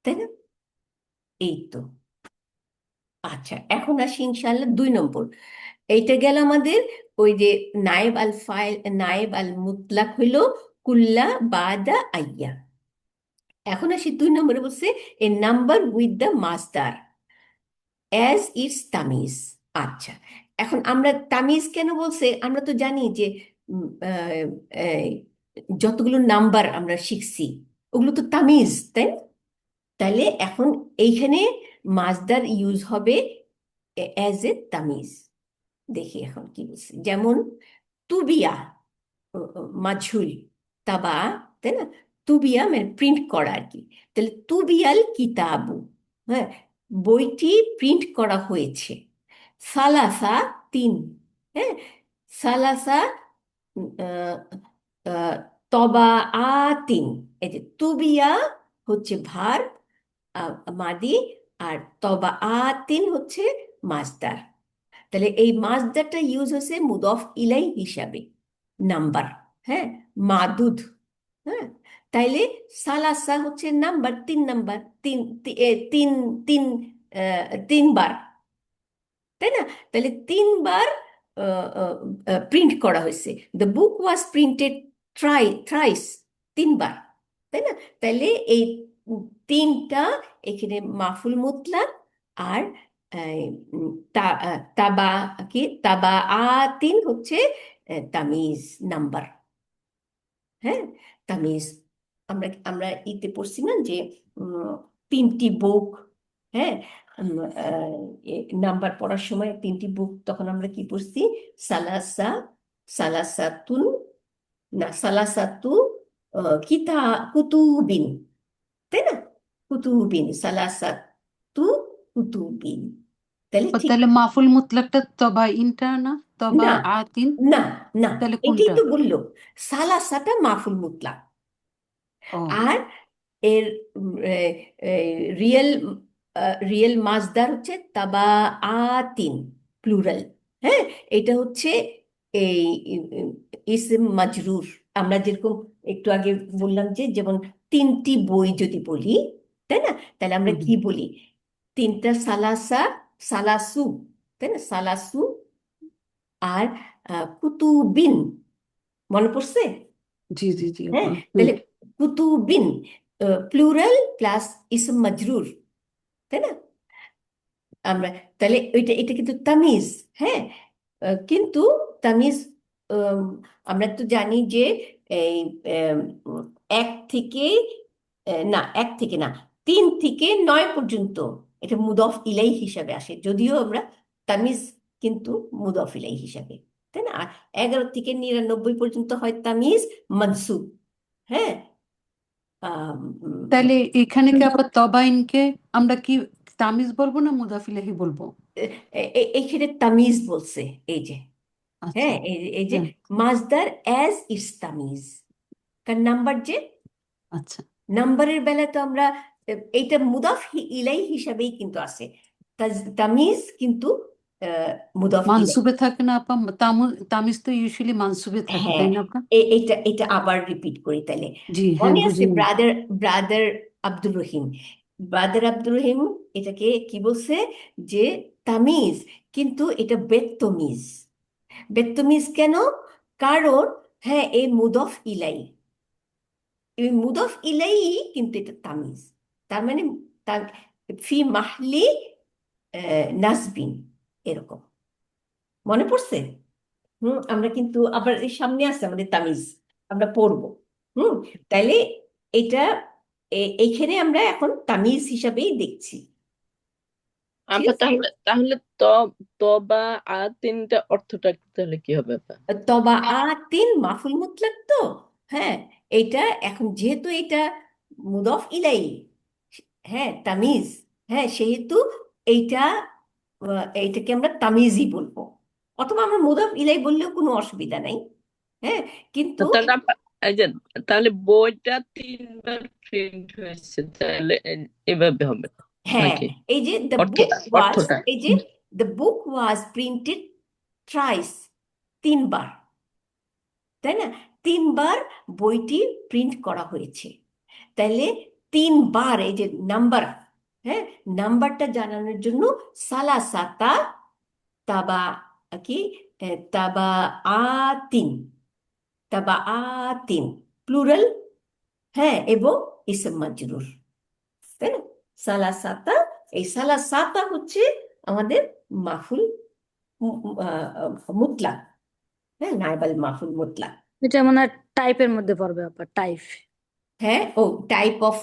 Speaker 1: তাই না? এই তো। আচ্ছা, এখন আসি ইনশাল্লাহ 2 নম্বর। এইটা গেল আমাদের ওই যে নায়েব আল ফাইল, নায়েব আল মুতলাক হইল কুল্লা বাদা আইয়া। এখন আসি 2 নম্বরে, বলছে এ নাম্বার উইথ দ্য মাসদার অ্যাজ ইটস তামিজ। আচ্ছা, এখন আমরা তামিজ কেন বলছে, আমরা তো জানি যে উম, আহ, আহ, যতগুলো নাম্বার আমরা শিখছি ওগুলো তো তামিজ, তাই না? তাহলে এখন এইখানে মাসদার ইউজ হবে অ্যাজ এ তামিজ। দেখি এখন কি বলছি, যেমন তুবিয়া, মাঝুল, তাবা, তাই না? তুবিয়া মানে প্রিন্ট করা আর কি। তাহলে তুবিয়াল কিতাবু, হ্যাঁ, বইটি প্রিন্ট করা হয়েছে। সালাসা, 3, হ্যাঁ, সালাসা, আহ, আহ, তবা আতিন। এই যে তুবিয়া হচ্ছে ভার, মাদি, আর তবা আতিন হচ্ছে মাসদার। তাহলে এই মাসদারটা ইউজ হয়েছে মুদফ ইলাই হিসাবে, নাম্বার, হ্যাঁ, মাদুদ, হ্যাঁ। তাইলে সালাসা হচ্ছে নাম্বার, 3 নাম্বার, তিন, তিন, 3 বার, তাই না? তাহলে 3 বার প্রিন্ট করা হয়েছে। The book was printed thrice, 3 বার, তাই না? তাহলে এই 3টা এখানে মাফুল মুতলাক, আর আহ, তাবা, কি তাবা আতিন হচ্ছে তামিজ নাম্বার, হ্যাঁ, তামিজ। আমরা আমরা ইতে পড়ছি না যে উম, 3টি বুক, হ্যাঁ, নাম্বার পড়ার সময় 3টি বুক, তখন আমরা কি পড়ছি, সালাসা, সালাসাতুন, না সালাসাতু, কিতা কুতুবিন, তাই না? কুতুবিন সালাসাতু কুতুবিন, তাহলে
Speaker 3: ও
Speaker 1: ঠিক
Speaker 3: তাহলে মাফুল মুতলাকটা তবা ইনটা না, তবা
Speaker 1: না,
Speaker 3: আতিন,
Speaker 1: না, না,
Speaker 3: তাহলে
Speaker 1: এটাই
Speaker 3: কোনটা?
Speaker 1: তো বললো, সালাসাটা মাফুল মুতলাক।
Speaker 3: ও
Speaker 1: আর এর রিয়েল রিয়েল মাজদার হচ্ছে তাবা আতিন, প্লুরাল। হ্যাঁ, এটা হচ্ছে এই ইসম মাজরুর। আমরা যেরকম একটু আগে বললাম যে যেমন তিনটি বই যদি বলি, তাই না, তাহলে আমরা
Speaker 3: হুম
Speaker 1: কি
Speaker 3: হুম।
Speaker 1: বলি? তিনটা সালাসা, সালাসু, তাই না, সালাসু। আর কুতুবিন, মনে পড়ছে?
Speaker 3: জি জি জি
Speaker 1: হ্যাঁ,
Speaker 3: আপা, হুম।
Speaker 1: তাহলে কুতুবিন প্লুরাল প্লাস ইসম মাজরুর, তাই না? আমরা তাহলে এটা কিন্তু তামিজ। হ্যাঁ, কিন্তু তামিজ, আম, আমরা তো জানি যে এই আম, এক থেকে না, এক থেকে না, 3 থেকে 9 পর্যন্ত এটা মুদফ ইলাই হিসাবে আসে, যদিও আমরা তামিজ কিন্তু মুদফ ইলাই হিসাবে, তাই না? আর 11 থেকে 99 পর্যন্ত হয় তামিজ মনসুব। হ্যাঁ, আম,
Speaker 3: তাহলে এখানে কি আপা তবাইনকে আমরা কি তামিজ বলবো না মুদাফিলাহি বলবো?
Speaker 1: এইখানে তামিজ বলছে, এই যে,
Speaker 3: আচ্ছা।
Speaker 1: হ্যাঁ, এই যে
Speaker 3: হ্যাঁ।
Speaker 1: মাজদার অ্যাজ ইটস তামিজ, কারণ নাম্বার যে,
Speaker 3: আচ্ছা,
Speaker 1: নাম্বারের বেলায় তো আমরা এইটা মুদাফ ইলাই হিসাবেই কিন্তু আছে, তামিজ কিন্তু মুদাফ ইলাই।
Speaker 3: মানসুবে থাকে না আপা? তামিজ তো ইউজুয়ালি মানসুবে থাকে,
Speaker 1: হ্যাঁ,
Speaker 3: তাই না আপা?
Speaker 1: এটা আবার রিপিট করি তাহলে।
Speaker 3: জি হ্যাঁ,
Speaker 1: মনে আছে
Speaker 3: বুঝিনি।
Speaker 1: Brother, brother Abdur Rahim, brother Abdur Rahim এটাকে কি বলছে? যে তামিজ, কিন্তু এটা বেত্তমিজ। বেত্তমিজ কেন? কারণ হ্যাঁ, এই মুদফ ইলাই, এই মুদফ ইলাই কিন্তু এটা তামিজ। তার মানে তার ফি মাহলি নাসবিন, এরকম। মনে পড়ছে? আমরা কিন্তু আবার এই সামনে আছে আমাদের তামিজ, আমরা পড়বো। হুম, তাইলে এটা এইখানে আমরা এখন তামিজ হিসাবেই দেখছি। ঠিক
Speaker 2: আপা
Speaker 1: আছে,
Speaker 2: তাহলে তাহলে তবা তিনটা অর্থটা তাহলে কি হবে আপা?
Speaker 1: তবা আতিন মাফুল মুতলাক তো। হ্যাঁ, এটা এখন যেহেতু এটা মুদফ ইলাই, হ্যাঁ তামিজ, হ্যাঁ সেহেতু এইটা এইটাকে আমরা তামিজই বলবো, অথবা আমরা মুদফ ইলাই বললেও কোনো অসুবিধা নাই। হ্যাঁ, কিন্তু
Speaker 2: তাহলে আপা, এই যে, তাহলে বইটা 3বার প্রিন্ট হয়েছে, তাহলে এভাবে হবে
Speaker 1: হ্যাঁ,
Speaker 2: নাকি?
Speaker 1: এই যে দ্য বুক
Speaker 2: অর্থটা
Speaker 1: ওয়াজ,
Speaker 2: অর্থটা
Speaker 1: এই যে the book was printed thrice, 3বার, তাই না? 3বার বইটি প্রিন্ট করা হয়েছে। তাইলে 3বার, এই যে নাম্বার, হ্যাঁ, নাম্বারটা জানানোর জন্য সালাসাতা, তাবা কি, তাবা আতিন, তাবা আতিন প্লুরাল, হ্যাঁ, এবং ইসম মাজরুর, তাই না? সালাসাতা, এই সালাসাতা হচ্ছে আমাদের মাফুল মুতলাক, হ্যাঁ, নাইবাল মাফুল মুতলাক।
Speaker 4: এটা মনে হয় টাইপের মধ্যে পড়বে আপা, টাইপ।
Speaker 1: হ্যাঁ, ও type of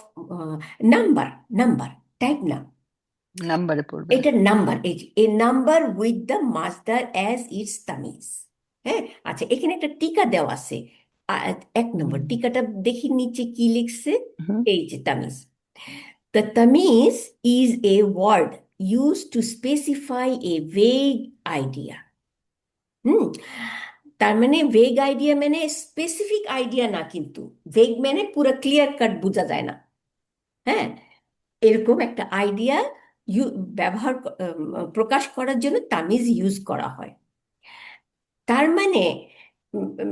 Speaker 1: number, number type না,
Speaker 3: নাম্বারে পড়বে।
Speaker 1: এটা নাম্বার, এই যে এ নাম্বার উইথ দ্য মাসদার অ্যাজ ইটস তামিজ। হ্যাঁ, আচ্ছা, এখানে একটা টিকা দেওয়া আছে, 1 নম্বর টিকাটা দেখি নিচে কি লিখছে।
Speaker 3: হুম।
Speaker 1: এই যে তামিজ, the tamiz is a word used to specify a vague idea. হুম, তার মানে ভেগ আইডিয়া মানে স্পেসিফিক আইডিয়া না, কিন্তু ভেগ মানে পুরো ক্লিয়ার কাট বোঝা যায় না। হ্যাঁ, এরকম একটা আইডিয়া ব্যবহার প্রকাশ করার জন্য তামিজ ইউজ করা হয়। তার মানে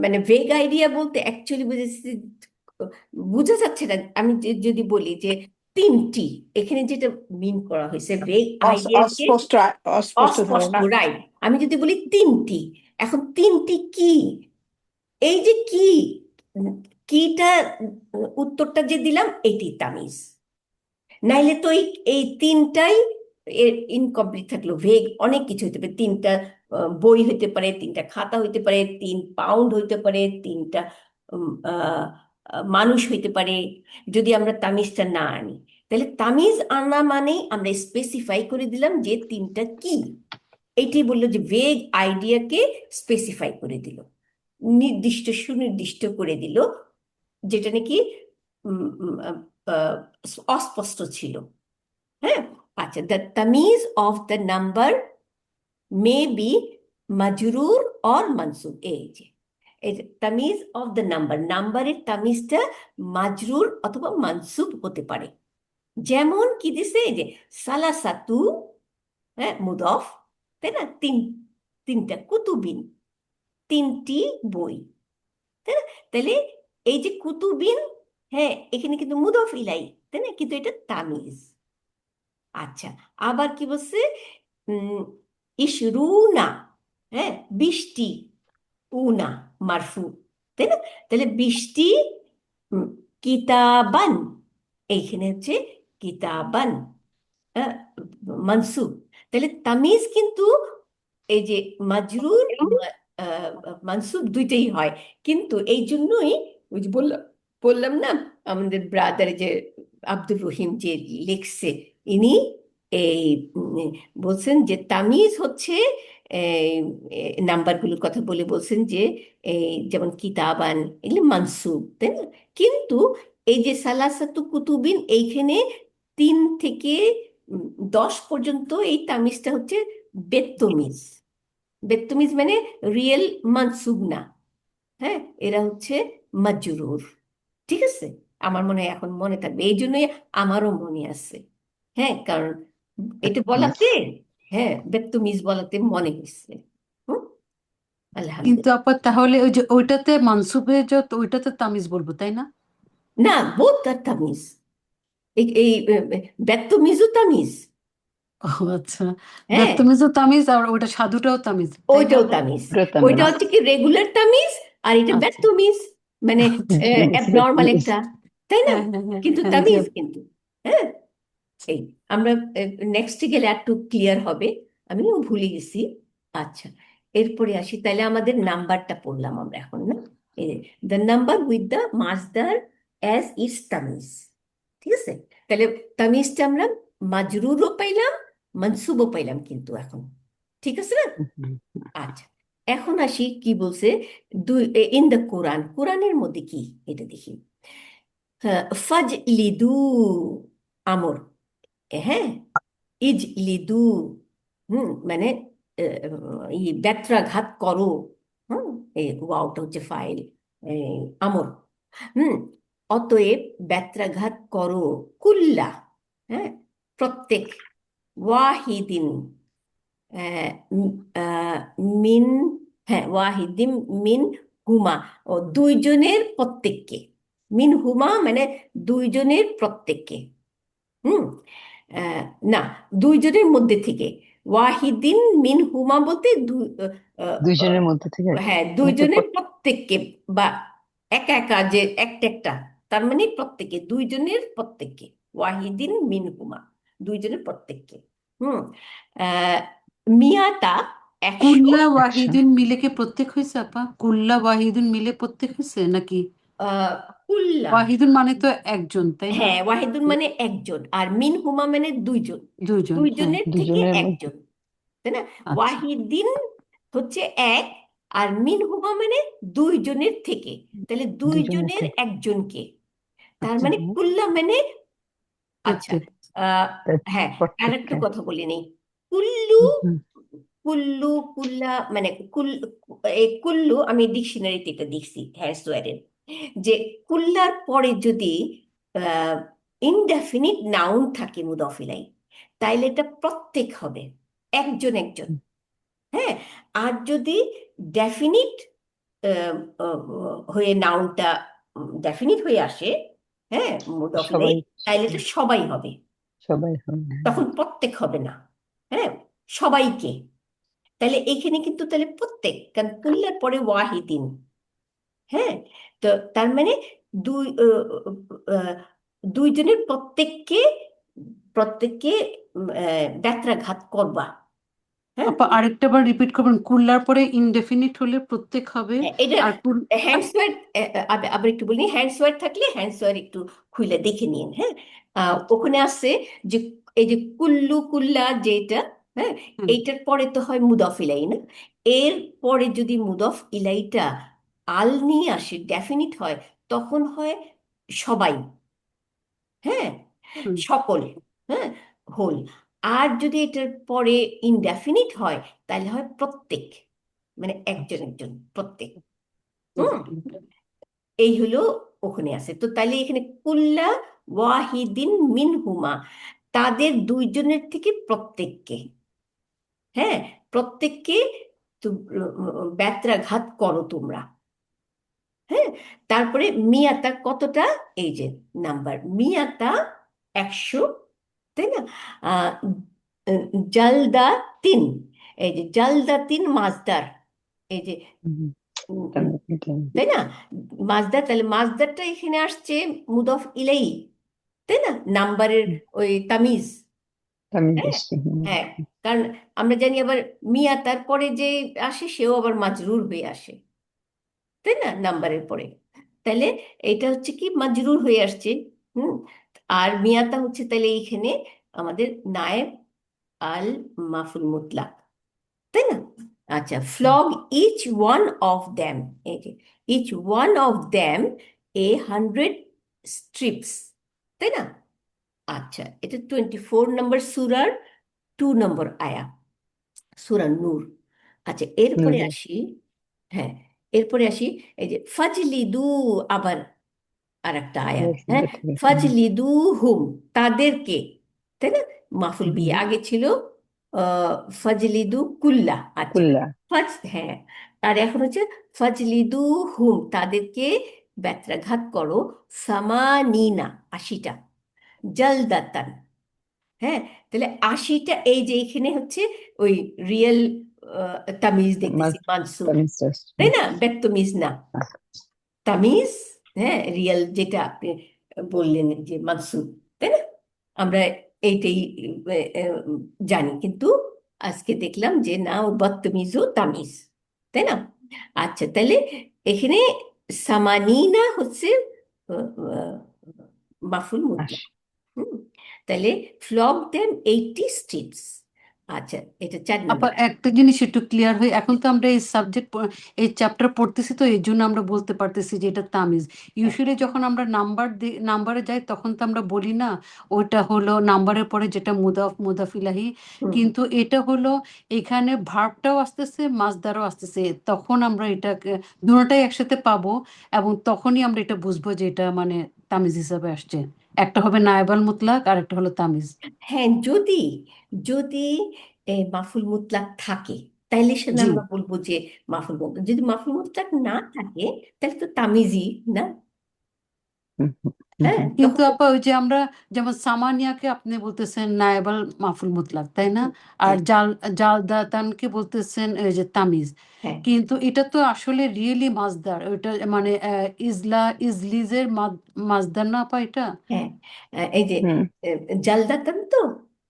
Speaker 1: মানে ভেগ আইডিয়া বলতে অ্যাকচুয়ালি বুঝেছি, বোঝা যাচ্ছে না। আমি যদি বলি যে 3টি, এখানে যেটা মিন করা হয়েছে ভেগ আইডিয়াকে,
Speaker 5: অস্পষ্ট, অস্পষ্ট
Speaker 1: অস্পষ্ট,
Speaker 5: ধারণা।
Speaker 1: রাইট। আমি যদি বলি 3টি, এখন 3টি কি, এই যে কি, কিটা উত্তরটা যে দিলাম এটি তামিজ। নাইলে তো এই 3টাই ইনকমপ্লিট থাকলো, ভেগ অনেক কিছু হতে পারে, 3টা বই হইতে পারে, 3টা খাতা হইতে পারে, 3 পাউন্ড হইতে পারে, 3টা মানুষ হইতে পারে, যদি আমরা তামিজটা না আনি। তাহলে তামিজ আনা মানেই আমরা স্পেসিফাই করে দিলাম যে 3টা কি, এইটি বললো যে ভেগ আইডিয়াকে স্পেসিফাই করে দিল, নির্দিষ্ট সুনির্দিষ্ট করে দিল যেটা নাকি উম, উম, আহ, আহ, অস্পষ্ট ছিল। হ্যাঁ, আচ্ছা, দ্য তামিজ of the number may be মাজরুর অর মানসুব। এই যে তামিজ অফ দ্য নাম্বার, নাম্বারের তামিজটা মাজরুর অথবা মানসুব হতে পারে। যেমন কি দিছে, এই যে সালাসাতু, হ্যাঁ মুদফ, তাই না, তিনটা কুতুবিন, তিনটি বই, তাই না? তাহলে এই যে কুতুবিন, হ্যাঁ এখানে কিন্তু মুদফ ইলাই, তাই না, কিন্তু এটা তামিজ। আচ্ছা, আবার কি বলছে, উম ইশরুনা, হ্যাঁ 20টি, উনা মারফু, তাই না? তাহলে 20টি উম, কিতাবান, এইখানে হচ্ছে কিতাবান, আহ, মানসুব। তাহলে তামিজ কিন্তু এই যে মাজরুর মানসুব দুইটাই হয়। কিন্তু এই জন্যই ওই যে বললাম না, আমাদের ব্রাদার যে আব্দুর রহিম যে লিখছে, ইনি এই বলছেন যে তামিজ হচ্ছে নাম্বারগুলোর কথা বলে বলছেন যে এই যেমন কিতাবান, এগুলো মানসুব, তাই না? কিন্তু এই যে সালাসাতু কুতুবিন, এইখানে 3 থেকে 10 পর্যন্ত এই তামিজটা হচ্ছে বেত্তমিজ। বেত্তমিজ মানে রিয়েল মানসুব না, হ্যাঁ এরা হচ্ছে মাজরুর। ঠিক আছে, আমার মনে হয় এখন মনে থাকবে, এই জন্যই আমারও মনে আছে। হ্যাঁ, কারণ এটা
Speaker 2: মিস
Speaker 1: বলাতে, হ্যাঁ বেত্তমিজ বলাতে মনে হয়েছে। হুম,
Speaker 3: কিন্তু
Speaker 1: আলহামদুলিল্লাহ।
Speaker 3: আপা তাহলে ওই যে ওইটাতে মানসুবে যত ওইটাতে তামিজ বলবো তাই না?
Speaker 1: না, বোথ আর তামিজ। এই বেত্তমিজও তামিজ।
Speaker 3: ও আচ্ছা,
Speaker 1: হ্যাঁ,
Speaker 3: ব্যক্তমিজও তামিজ আর ওইটা সাধুটাও তামিজ তাই না
Speaker 1: ওইটাও
Speaker 3: আপা?
Speaker 1: তামিজ। ওইটা
Speaker 2: প্রথমিস
Speaker 1: হচ্ছে কি রেগুলার তামিজ, আর এটা
Speaker 3: আচ্ছা।
Speaker 1: বেত্তমিজ, মানে অ্যাবনর্মাল
Speaker 2: মিস
Speaker 1: একটা, তাই না,
Speaker 3: হ্যাঁ হ্যাঁ হ্যাঁ
Speaker 1: কিন্তু
Speaker 3: হ্যাঁ জি
Speaker 1: তামিজ
Speaker 3: আপা।
Speaker 1: কিন্তু। হ্যাঁ, এই আমরা নেক্সটে গেলে একটু ক্লিয়ার হবে, আমিও ভুলে গেছি। আচ্ছা, এরপরে আসি, তাহলে আমাদের নাম্বারটা পড়লাম আমরা এখন, না, দ্য নাম্বার উইথ দ্য মাসদার অ্যাজ ইটস তামিজ। ঠিক আছে, তাহলে তামিজটা আমরা মাজরুরও পাইলাম, মনসুবও পাইলাম কিন্তু এখন। ঠিক আছে না? আচ্ছা, এখন আসি কি বলছে, দুই ইন দ্য কোরআন, কোরআনের মধ্যে কি এটা দেখি। হ্যাঁ, ফাজ লিদু, আমর, হ্যাঁ, ইজ লিদু, মানে ব্যত্রাঘাত করো। হুম, এই ওয়াওটা হচ্ছে ফাইল, আমর। হুম, অতএব ব্যত্রাঘাত করো, কুল্লা, হ্যাঁ প্রত্যেক, ওয়াহিদিন, আহ, আহ, মিন, হ্যাঁ ওয়াহিদিন, মিন হুমা, ও দুইজনের প্রত্যেককে, মিন হুমা মানে দুইজনের প্রত্যেককে। হুম, আহ, না, দুইজনের মধ্যে থেকে, ওয়াহিদিন মিন হুমা বলতে আহ, আহ,
Speaker 2: দুইজনের মধ্যে থেকে
Speaker 1: হ্যাঁ
Speaker 2: নাকি
Speaker 1: দুইজনের প্রত্যেককে, বা একা একা যে একটা একটা, তার মানে প্রত্যেকে, দুইজনের প্রত্যেককে, ওয়াহিদিন মিন হুমা, দুইজনের প্রত্যেককে। হুম, আহ, মিয়াতা, 100,
Speaker 3: কুল্লা
Speaker 2: একশো
Speaker 3: ওয়াহিদুন মিলে কে প্রত্যেক হয়েছে আপা? কুল্লা ওয়াহিদুন মিলে প্রত্যেক হয়েছে নাকি?
Speaker 1: কুল্লা,
Speaker 3: ওয়াহিদুন মানে তো একজন তাই না?
Speaker 1: হ্যাঁ ওয়াহিদুন মানে একজন, আর মিন হুমা মানে দুইজন,
Speaker 3: দুইজন, হ্যাঁ।
Speaker 1: দুইজনের থেকে
Speaker 2: দুজনের মধ্যে
Speaker 1: একজন, তাই না?
Speaker 3: আচ্ছা
Speaker 1: ওয়াহিদিন হচ্ছে এক, আর মিন হুমা মানে দুইজনের থেকে, তাহলে
Speaker 2: দুজনের
Speaker 1: দুইজনের
Speaker 2: থেকে
Speaker 1: একজনকে, তার
Speaker 3: আচ্ছা,
Speaker 1: মানে কুল্লা মানে, আচ্ছা,
Speaker 3: প্রত্যেক।
Speaker 1: আহ
Speaker 2: তার
Speaker 1: হ্যাঁ, আর একটা
Speaker 2: প্রত্যেককে
Speaker 1: কথা বলে নেই, কুল্লু,
Speaker 3: হুম।
Speaker 1: কুল্লু, কুল্লা মানে এই কুল্লু আমি ডিকশনারিতে এটা দেখছি হ্যান্ডসওয়্যারের, যে কুল্লার পরে যদি ইনডেফিনিট নাউন থাকে মুদফিলাই, তাইলে এটা প্রত্যেক হবে, একজন একজন। হ্যাঁ, আর যদি ডেফিনিট হয়ে নাউনটা ডেফিনিট হয়ে আসে, হ্যাঁ মুদফিলাই,
Speaker 2: সবাই
Speaker 1: তাইলে এটা সবাই হবে,
Speaker 2: সবাই হবে।
Speaker 1: তখন প্রত্যেক হবে না। হ্যাঁ, সবাইকে। তাহলে এইখানে কিন্তু তাহলে প্রত্যেক, কারণ কুল্লার পরে ওয়াহিদিন, হ্যাঁ, তো তার মানে দুই আহ, দুইজনের প্রত্যেককে, প্রত্যেককে ব্যত্রাঘাত করবা। হ্যাঁ,
Speaker 3: আপা আরেকটা বার রিপিট করবেন, কুল্লার পরে ইনডেফিনিট হলে প্রত্যেক হবে।
Speaker 1: হ্যাঁ, এটা
Speaker 3: আর
Speaker 1: হ্যান্ডসওয়্যার, আবার একটু বলি, হ্যান্ডসওয়্যার থাকলে হ্যান্ডসওয়্যার একটু খুলে দেখে নিন। হ্যাঁ, ওখানে আছে যে এই যে কুল্লু, কুল্লা যেটা, হ্যাঁ
Speaker 3: হুম,
Speaker 1: এইটার পরে তো হয় মুদফ ইলাই, না, এর পরে যদি মুদফ ইলাইটা আল নিয়ে আসে, ডেফিনিট হয়, তখন হয় সবাই, হ্যাঁ,
Speaker 3: হুম,
Speaker 1: সকল, হ্যাঁ, হোল। আর যদি এটার পরে ইনডেফিনিট হয় তাহলে হয় প্রত্যেক, মানে একজন
Speaker 3: আচ্ছা,
Speaker 1: একজন প্রত্যেক। হুম,
Speaker 3: definitely.
Speaker 1: এই হলো ওখানে আছে। তো তাহলে এখানে কুল্লা ওয়াহিদিন মিনহুমা, তাদের দুইজনের থেকে প্রত্যেককে, হ্যাঁ, প্রত্যেককে ব্যত্রাঘাত করো তোমরা, হ্যাঁ। তারপরে মিয়াতা কতটা, এই যে নাম্বার মিয়াতা 100, তাই না? আহ, জালদা 3, এই যে জালদা 3 মাজদার, এই যে
Speaker 5: হুম,
Speaker 1: উম,
Speaker 5: এটা
Speaker 1: উম,
Speaker 5: এটা
Speaker 1: তাই না? মাজদার, তাহলে মাজদারটা এখানে আসছে মুদফ ইলাই, তাই না, নাম্বারের ওই তামিজ।
Speaker 5: আমি
Speaker 1: হ্যাঁ,
Speaker 5: বুঝছি।
Speaker 1: হ্যাঁ, কারণ আমরা জানি আবার মিয়া তারপরে যে আসে সেও আবার মাজরুর হয়ে আসে, তাই না, নাম্বারের পরে। তাহলে এটা হচ্ছে কি মাজরুর হয়ে আসছে। হুম, আর মিয়াতা হচ্ছে তাহলে এইখানে আমাদের নায়েব আল মাফুল মুতলাক, তাই না? আচ্ছা, flog each one of them, এই যে each one of them 100 strips, তাই না? আচ্ছা, এটা 24 নম্বর সুরার 2 নম্বর আয়া, সূরা নূর। আচ্ছা, এরপরে
Speaker 5: নুরু
Speaker 1: আসি, হ্যাঁ, এরপরে আসি, এই যে ফাজলিদু, আবার আর একটা আয়াত, হ্যাঁ,
Speaker 5: থেকে
Speaker 1: ফাজলিদু হুম, তাদেরকে, তাই না, মাফুল বিয়ে আগে ছিল আহ, ফাজলিদু কুল্লা, আচ্ছা,
Speaker 5: কুল্লা
Speaker 1: হ্যাঁ, আর এখন হচ্ছে ফাজলিদু হুম, তাদেরকে ব্যত্রাঘাত করো, সামানিনা, 80টা, জালদাতান, হ্যাঁ। তাহলে 80টা, এই যে এখানে হচ্ছে ওই রিয়েল তামিজ
Speaker 5: মাছ
Speaker 1: দেখতেছি, মানসুব,
Speaker 5: তামিজ
Speaker 1: তাই না, বেত্তমিজ না, তামিজ, হ্যাঁ, রিয়েল যেটা আপনি বললেন যে মানসুব, তাই না? আমরা এইটাই আহ, আহ, জানি, কিন্তু আজকে দেখলাম যে না, ও বদতমিজও তামিজ, তাই না? আচ্ছা, তাহলে এখানে সামানিনা হচ্ছে আহ, আহ, মাফুল মুতলাক।
Speaker 5: আসে।
Speaker 1: হুম, তাহলে ফ্লগ দেম 80 স্ট্রিপস। আচ্ছা, এটা 4 নম্বর।
Speaker 3: আবার একটা জিনিস একটু ক্লিয়ার হয়, এখন তো আমরা এই সাবজেক্ট এই চ্যাপ্টার পড়তেছি, তো এই জন্য আমরা বলতে পারতেছি যে এটা তামিজ।
Speaker 1: হ্যাঁ,
Speaker 3: ইউজুয়ালি যখন আমরা নাম্বারে যাই তখন তো আমরা বলি না ওইটা হলো নাম্বারের পরে যেটা মুদাফ ইলাহি,
Speaker 1: হুম, হুম।
Speaker 3: কিন্তু এটা হলো এখানে ভার্বটাও আসতেছে মাজদারও আসতেছে, তখন আমরা এটাকে দুটোটাই একসাথে পাবো, এবং তখনই আমরা এটা বুঝবো যে এটা মানে তামিজ হিসাবে আসছে। একটা হবে নায়েবাল মুতলাক আর একটা হলো তামিজ।
Speaker 1: হ্যাঁ, যদি যদি মাফুল মুতলাক থাকে তাইলে সেটা
Speaker 3: জি।
Speaker 1: আমরা বলবো যে মাফুল মুতলাক। যদি মাফুল মুতলাক না থাকে তাহলে তো তামিজি না,
Speaker 5: হুম, হুম,
Speaker 1: হ্যাঁ,
Speaker 3: কিন্তু
Speaker 1: তখন।
Speaker 3: আপা ওই যে আমরা যেমন সামানিয়াকে আপনি বলতেছেন নায়েবাল মাফুল মুতলাক, তাই না? আর
Speaker 1: হ্যাঁ,
Speaker 3: জালদাতানকে বলতেছেন এই যে তামিজ।
Speaker 1: হ্যাঁ,
Speaker 3: কিন্তু এটা তো আসলে রিয়েলি মাজদার, ওইটা মানে ইজলিজের মাজদার না আপা এটা?
Speaker 1: হ্যাঁ, এই যে
Speaker 5: হুম,
Speaker 1: জালদাতান তো,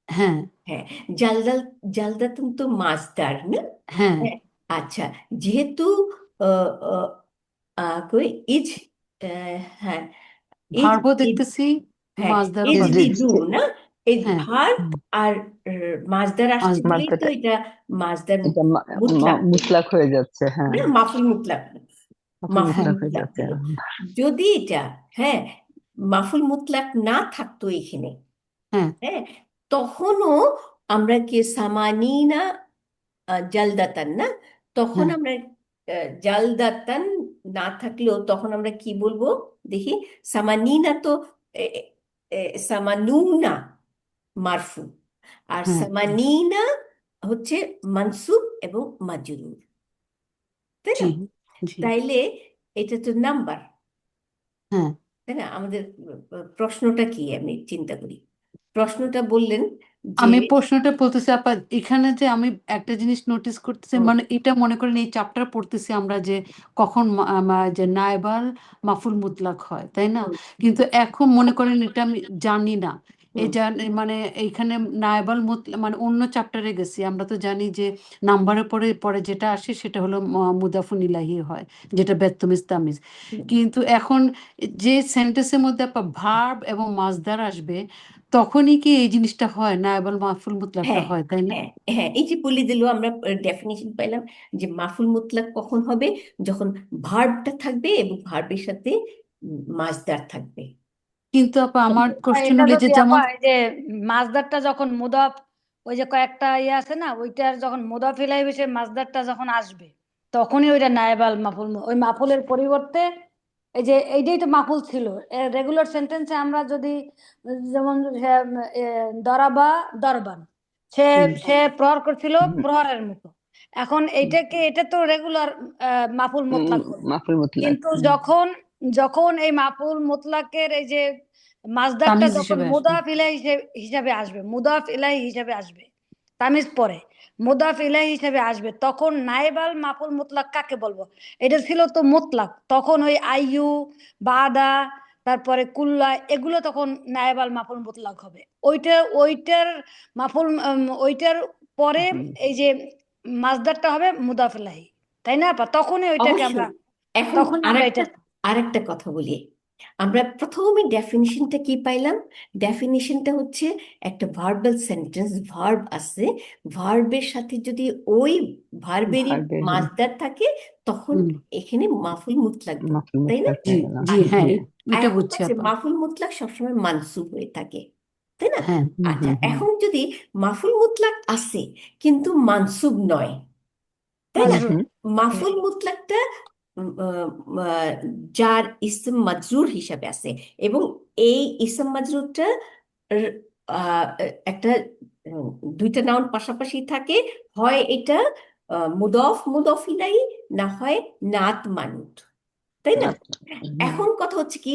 Speaker 3: হ্যাঁ,
Speaker 1: হ্যাঁ, জালদাতান তো মাছদার না।
Speaker 3: হ্যাঁ,
Speaker 1: হ্যাঁ, আচ্ছা, যেহেতু আহ, আহ, কই ইজ, হ্যাঁ, ইজ,
Speaker 3: ভার্বও দেখতেছি,
Speaker 1: হ্যাঁ,
Speaker 3: মাজদারও
Speaker 1: ইজলি
Speaker 3: পাচ্ছি।
Speaker 5: ইজলিস
Speaker 1: দু না, এই
Speaker 3: হ্যাঁ,
Speaker 1: ভার্ব আর মাজদার আসছে বলেই তো
Speaker 5: মাত্রাটা
Speaker 1: এটা মাজদার
Speaker 5: এটা
Speaker 1: মুতলাক হয়ে
Speaker 5: মুতলাক হয়ে যাচ্ছে। হ্যাঁ,
Speaker 1: না, মাফুল মুতলাক না,
Speaker 5: মাফুল
Speaker 1: মাফুল
Speaker 3: হ্যাঁ,
Speaker 5: মুতলাক হয়ে
Speaker 1: মুতলাক
Speaker 5: যাচ্ছে।
Speaker 1: হলো। যদি এটা, হ্যাঁ, মাফুল মুতলাক না থাকতো এখানে,
Speaker 3: হ্যাঁ,
Speaker 1: হ্যাঁ, তখনও আমরা কি সামানিনা জালদাতান না, তখন
Speaker 3: হ্যাঁ,
Speaker 1: আমরা জালদাতান না থাকলেও তখন আমরা কি বলবো দেখি, সামানিনা তো এ, এ, সামানুনা মারফু, আর
Speaker 3: হ্যাঁ,
Speaker 1: সামানিনা হচ্ছে মানসুব এবং মাজরুর, তাই
Speaker 3: জি,
Speaker 1: না?
Speaker 3: জি,
Speaker 1: তাইলে এটা তো নাম্বার,
Speaker 3: হ্যাঁ।
Speaker 1: তাই না? আমাদের প্রশ্নটা কি আমি চিন্তা করি, প্রশ্নটা বললেন যে
Speaker 3: আমি প্রশ্নটা বলতেছি আপা, এখানে যে আমি একটা জিনিস নোটিস করতেছি,
Speaker 1: হুম,
Speaker 3: মানে এটা মনে করেন এই চ্যাপ্টার পড়তেছি আমরা যে কখন যে নায়েবাল মাফুল মুতলাক হয়, তাই না?
Speaker 1: হুম,
Speaker 3: কিন্তু এখন মনে করেন এটা আমি জানি না, এই
Speaker 1: হুম,
Speaker 3: মানে এইখানে নায়েবাল মানে অন্য চ্যাপ্টারে গেছি, আমরা তো জানি যে নাম্বারের পরে পরে যেটা আসে সেটা হলো মুদাফুন ইলাহি হয়, যেটা বেত্তমিজ তামিজ।
Speaker 1: হুম।
Speaker 3: কিন্তু এখন যে সেন্টেন্সের মধ্যে আপা ভার্ব এবং মাজদার আসবে, তখনই কি এই জিনিসটা হয়, নায়েবাল মাহফুল মুতলাকটা
Speaker 1: হ্যাঁ,
Speaker 3: হয়, তাই না?
Speaker 1: হ্যাঁ, হ্যাঁ, এই যে বলে দিল, আমরা ডেফিনেশন পাইলাম যে মাফুল মুতলাক কখন হবে, যখন ভার্বটা থাকবে এবং ভার্বের সাথে মাজদার থাকবে।
Speaker 3: কিন্তু আপা আমার কোশ্চেন
Speaker 4: এটা
Speaker 3: হলো যে
Speaker 4: যদি
Speaker 3: যেমন
Speaker 4: আপা এই যে মাছদারটা যখন মুদাফ, ওই যে কয়েকটা ইয়ে আছে না, ওইটার যখন মুদাফ ইলাইহি হিসেবে মাছদারটা যখন আসবে, তখনই ওইটা নায়েব আল মাফুল, ওই মাফুলের পরিবর্তে এই যে এইটাই তো মাফুল ছিল রেগুলার সেন্টেন্সে। আমরা যদি যেমন দরাবা দরবান, সে
Speaker 3: হুম,
Speaker 4: সে প্রহার করছিল
Speaker 5: হুম,
Speaker 4: প্রহারের মতো। এখন এইটাকে, এটা তো রেগুলার মাফুল মুতলাক হলো।
Speaker 5: মাফুল মুতলাক।
Speaker 4: কিন্তু যখন যখন এই মাফুল মুতলাকের এই যে মাসদারটা
Speaker 3: তামিজ
Speaker 4: যখন
Speaker 3: হিসেবে আসবে।
Speaker 4: মুদাফ ইলাইহি হিসাবে আসবে, মুদাফ ইলাইহি হিসাবে আসবে, তামিজ পরে মুদাফ ইলাইহি হিসাবে আসবে, তখন নায়েব আল মাফুল মুতলাক কাকে বলবো? এটা ছিল তো মুতলাক, তখন ওই আইয়ু, বাদা, তারপরে কুল্লা, এগুলো তখন নায়েব আল মাফুল মুতলাক হবে। ওইটার মাফুল ওইটার পরে এই যে মাসদারটা হবে মুদাফ ইলাইহি, তাই না আপা? তখনই ওইটাকে আমরা,
Speaker 1: অবশ্যই। এখন
Speaker 4: তখনই আমরা এটা
Speaker 1: আরেকটা কথা বলি। আমরা প্রথমে ডেফিনিশনটা কি পাইলাম? ডেফিনিশনটা হচ্ছে একটা ভার্বাল সেন্টেন্স, ভার্ব আছে, ভার্বের সাথে যদি ওই ভার্বেরই
Speaker 5: ভার্বের
Speaker 1: মাজদার থাকে তখন
Speaker 3: হুম,
Speaker 1: এখানে মাফুল মুতলাক,
Speaker 5: মাফুল
Speaker 1: তাই না?
Speaker 5: মুতলাক
Speaker 3: জি
Speaker 5: হয়ে গেল।
Speaker 3: জি
Speaker 1: আচ্ছা,
Speaker 3: হ্যাঁ,
Speaker 5: জি।
Speaker 3: এটা
Speaker 1: এখন
Speaker 3: বুঝছি
Speaker 1: হচ্ছে
Speaker 3: আপা।
Speaker 1: মাফুল মুতলাক সবসময় মানসুব হয়ে থাকে, তাই না?
Speaker 3: হ্যাঁ,
Speaker 1: আচ্ছা,
Speaker 5: হুম, হুম।
Speaker 1: এখন যদি মাফুল মুতলাক আছে কিন্তু মানসুব নয়, তাই না?
Speaker 4: মাজরুর।
Speaker 1: মাফুল মুতলাকটা যার ইসম মাজরুর হিসাবে আছে, এবং এই ইসম মাজরুরটা র- একটা দুইটা নাউন পাশাপাশি থাকে, হয় এটা মুদফ মুদফ ইলাই, না হয় নাত মানুত, তাই না? এখন কথা হচ্ছে কি,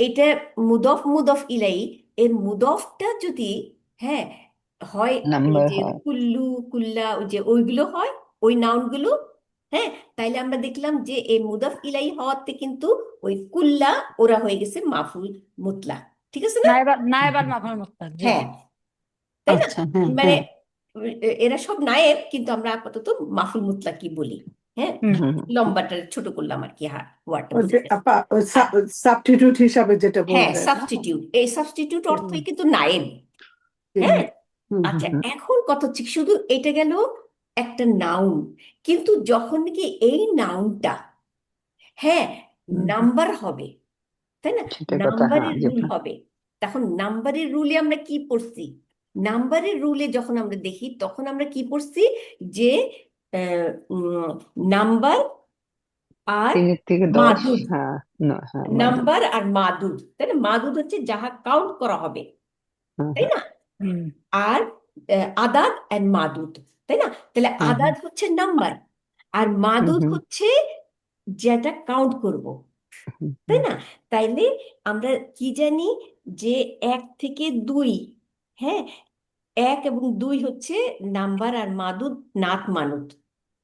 Speaker 1: এটা মুদফ মুদফ ইলাই, এর মুদফটা যদি, হ্যাঁ, হয় এই
Speaker 5: নাম্বার
Speaker 1: যে
Speaker 5: হয়।
Speaker 1: কুল্লু, কুল্লা, ওই যে ওইগুলো হয়, ওই নাউনগুলো, হ্যাঁ, তাইলে আমরা দেখলাম যে এই মুদফ ইলাই হওয়াতে কিন্তু ওই কুল্লা ওরা হয়ে গেছে মাফুল মুতলাক, ঠিক আছে না?
Speaker 4: নায়েব আল মাফুল মুতলাক, জি।
Speaker 1: হ্যাঁ, তাই না?
Speaker 3: আচ্ছা, হ্যাঁ
Speaker 1: মানে
Speaker 3: হ্যাঁ,
Speaker 1: এরা সব নায়েব, কিন্তু আমরা আপাতত মাফুল মুতলাকি বলি। হ্যাঁ,
Speaker 4: হুম।
Speaker 5: হুম,
Speaker 1: লম্বাটা ছোট করলাম আর কি, হ্যাঁ, ওয়ার্ডটা
Speaker 6: ওই যে
Speaker 1: বুঝে গেছে।
Speaker 6: আপা সাবস্টিটিউট হিসাবে যেটা
Speaker 1: হ্যাঁ,
Speaker 6: বললেন,
Speaker 1: সাবস্টিটিউট, এই সাবস্টিটিউট অর্থই কিন্তু নায়েব।
Speaker 6: জি।
Speaker 1: হ্যাঁ,
Speaker 3: হুম,
Speaker 1: আচ্ছা,
Speaker 5: হুম,
Speaker 1: এখন কথা হচ্ছে শুধু এটা গেল একটা নাউন, কিন্তু যখন নাকি এই নাউনটা, হ্যাঁ,
Speaker 5: হুম,
Speaker 1: নাম্বার হবে, তাই না?
Speaker 5: সেটা কথা, হ্যাঁ,
Speaker 1: নাম্বারের
Speaker 5: যে
Speaker 1: রুল হবে, তখন নাম্বারের রুলে আমরা কি পড়ছি? নাম্বারের রুলে যখন আমরা দেখি তখন আমরা কি পড়ছি? যে নাম্বার আর
Speaker 5: 3 থেকে 10,
Speaker 1: মাদুদ,
Speaker 5: হ্যাঁ, হ্যাঁ, মাদুদ,
Speaker 1: নাম্বার আর মাদুদ, তাই না? মাদুদ হচ্ছে যাহা কাউন্ট করা হবে,
Speaker 5: হ্যাঁ,
Speaker 1: তাই
Speaker 5: হ্যাঁ,
Speaker 1: না?
Speaker 4: হুম।
Speaker 1: আর আদাদ এন্ড মাদুদ, তাই না? তাহলে
Speaker 5: হুম,
Speaker 1: আদাদ হচ্ছে নাম্বার, আর
Speaker 5: হুম,
Speaker 1: মাদুদ
Speaker 5: হুম,
Speaker 1: হচ্ছে যেটা কাউন্ট করব,
Speaker 5: হুম,
Speaker 1: তাই না? তাইলে আমরা কি জানি যে 1 থেকে 2, হ্যাঁ, 1 এবং 2 হচ্ছে নাম্বার আর মাদুদ নাত মানুত,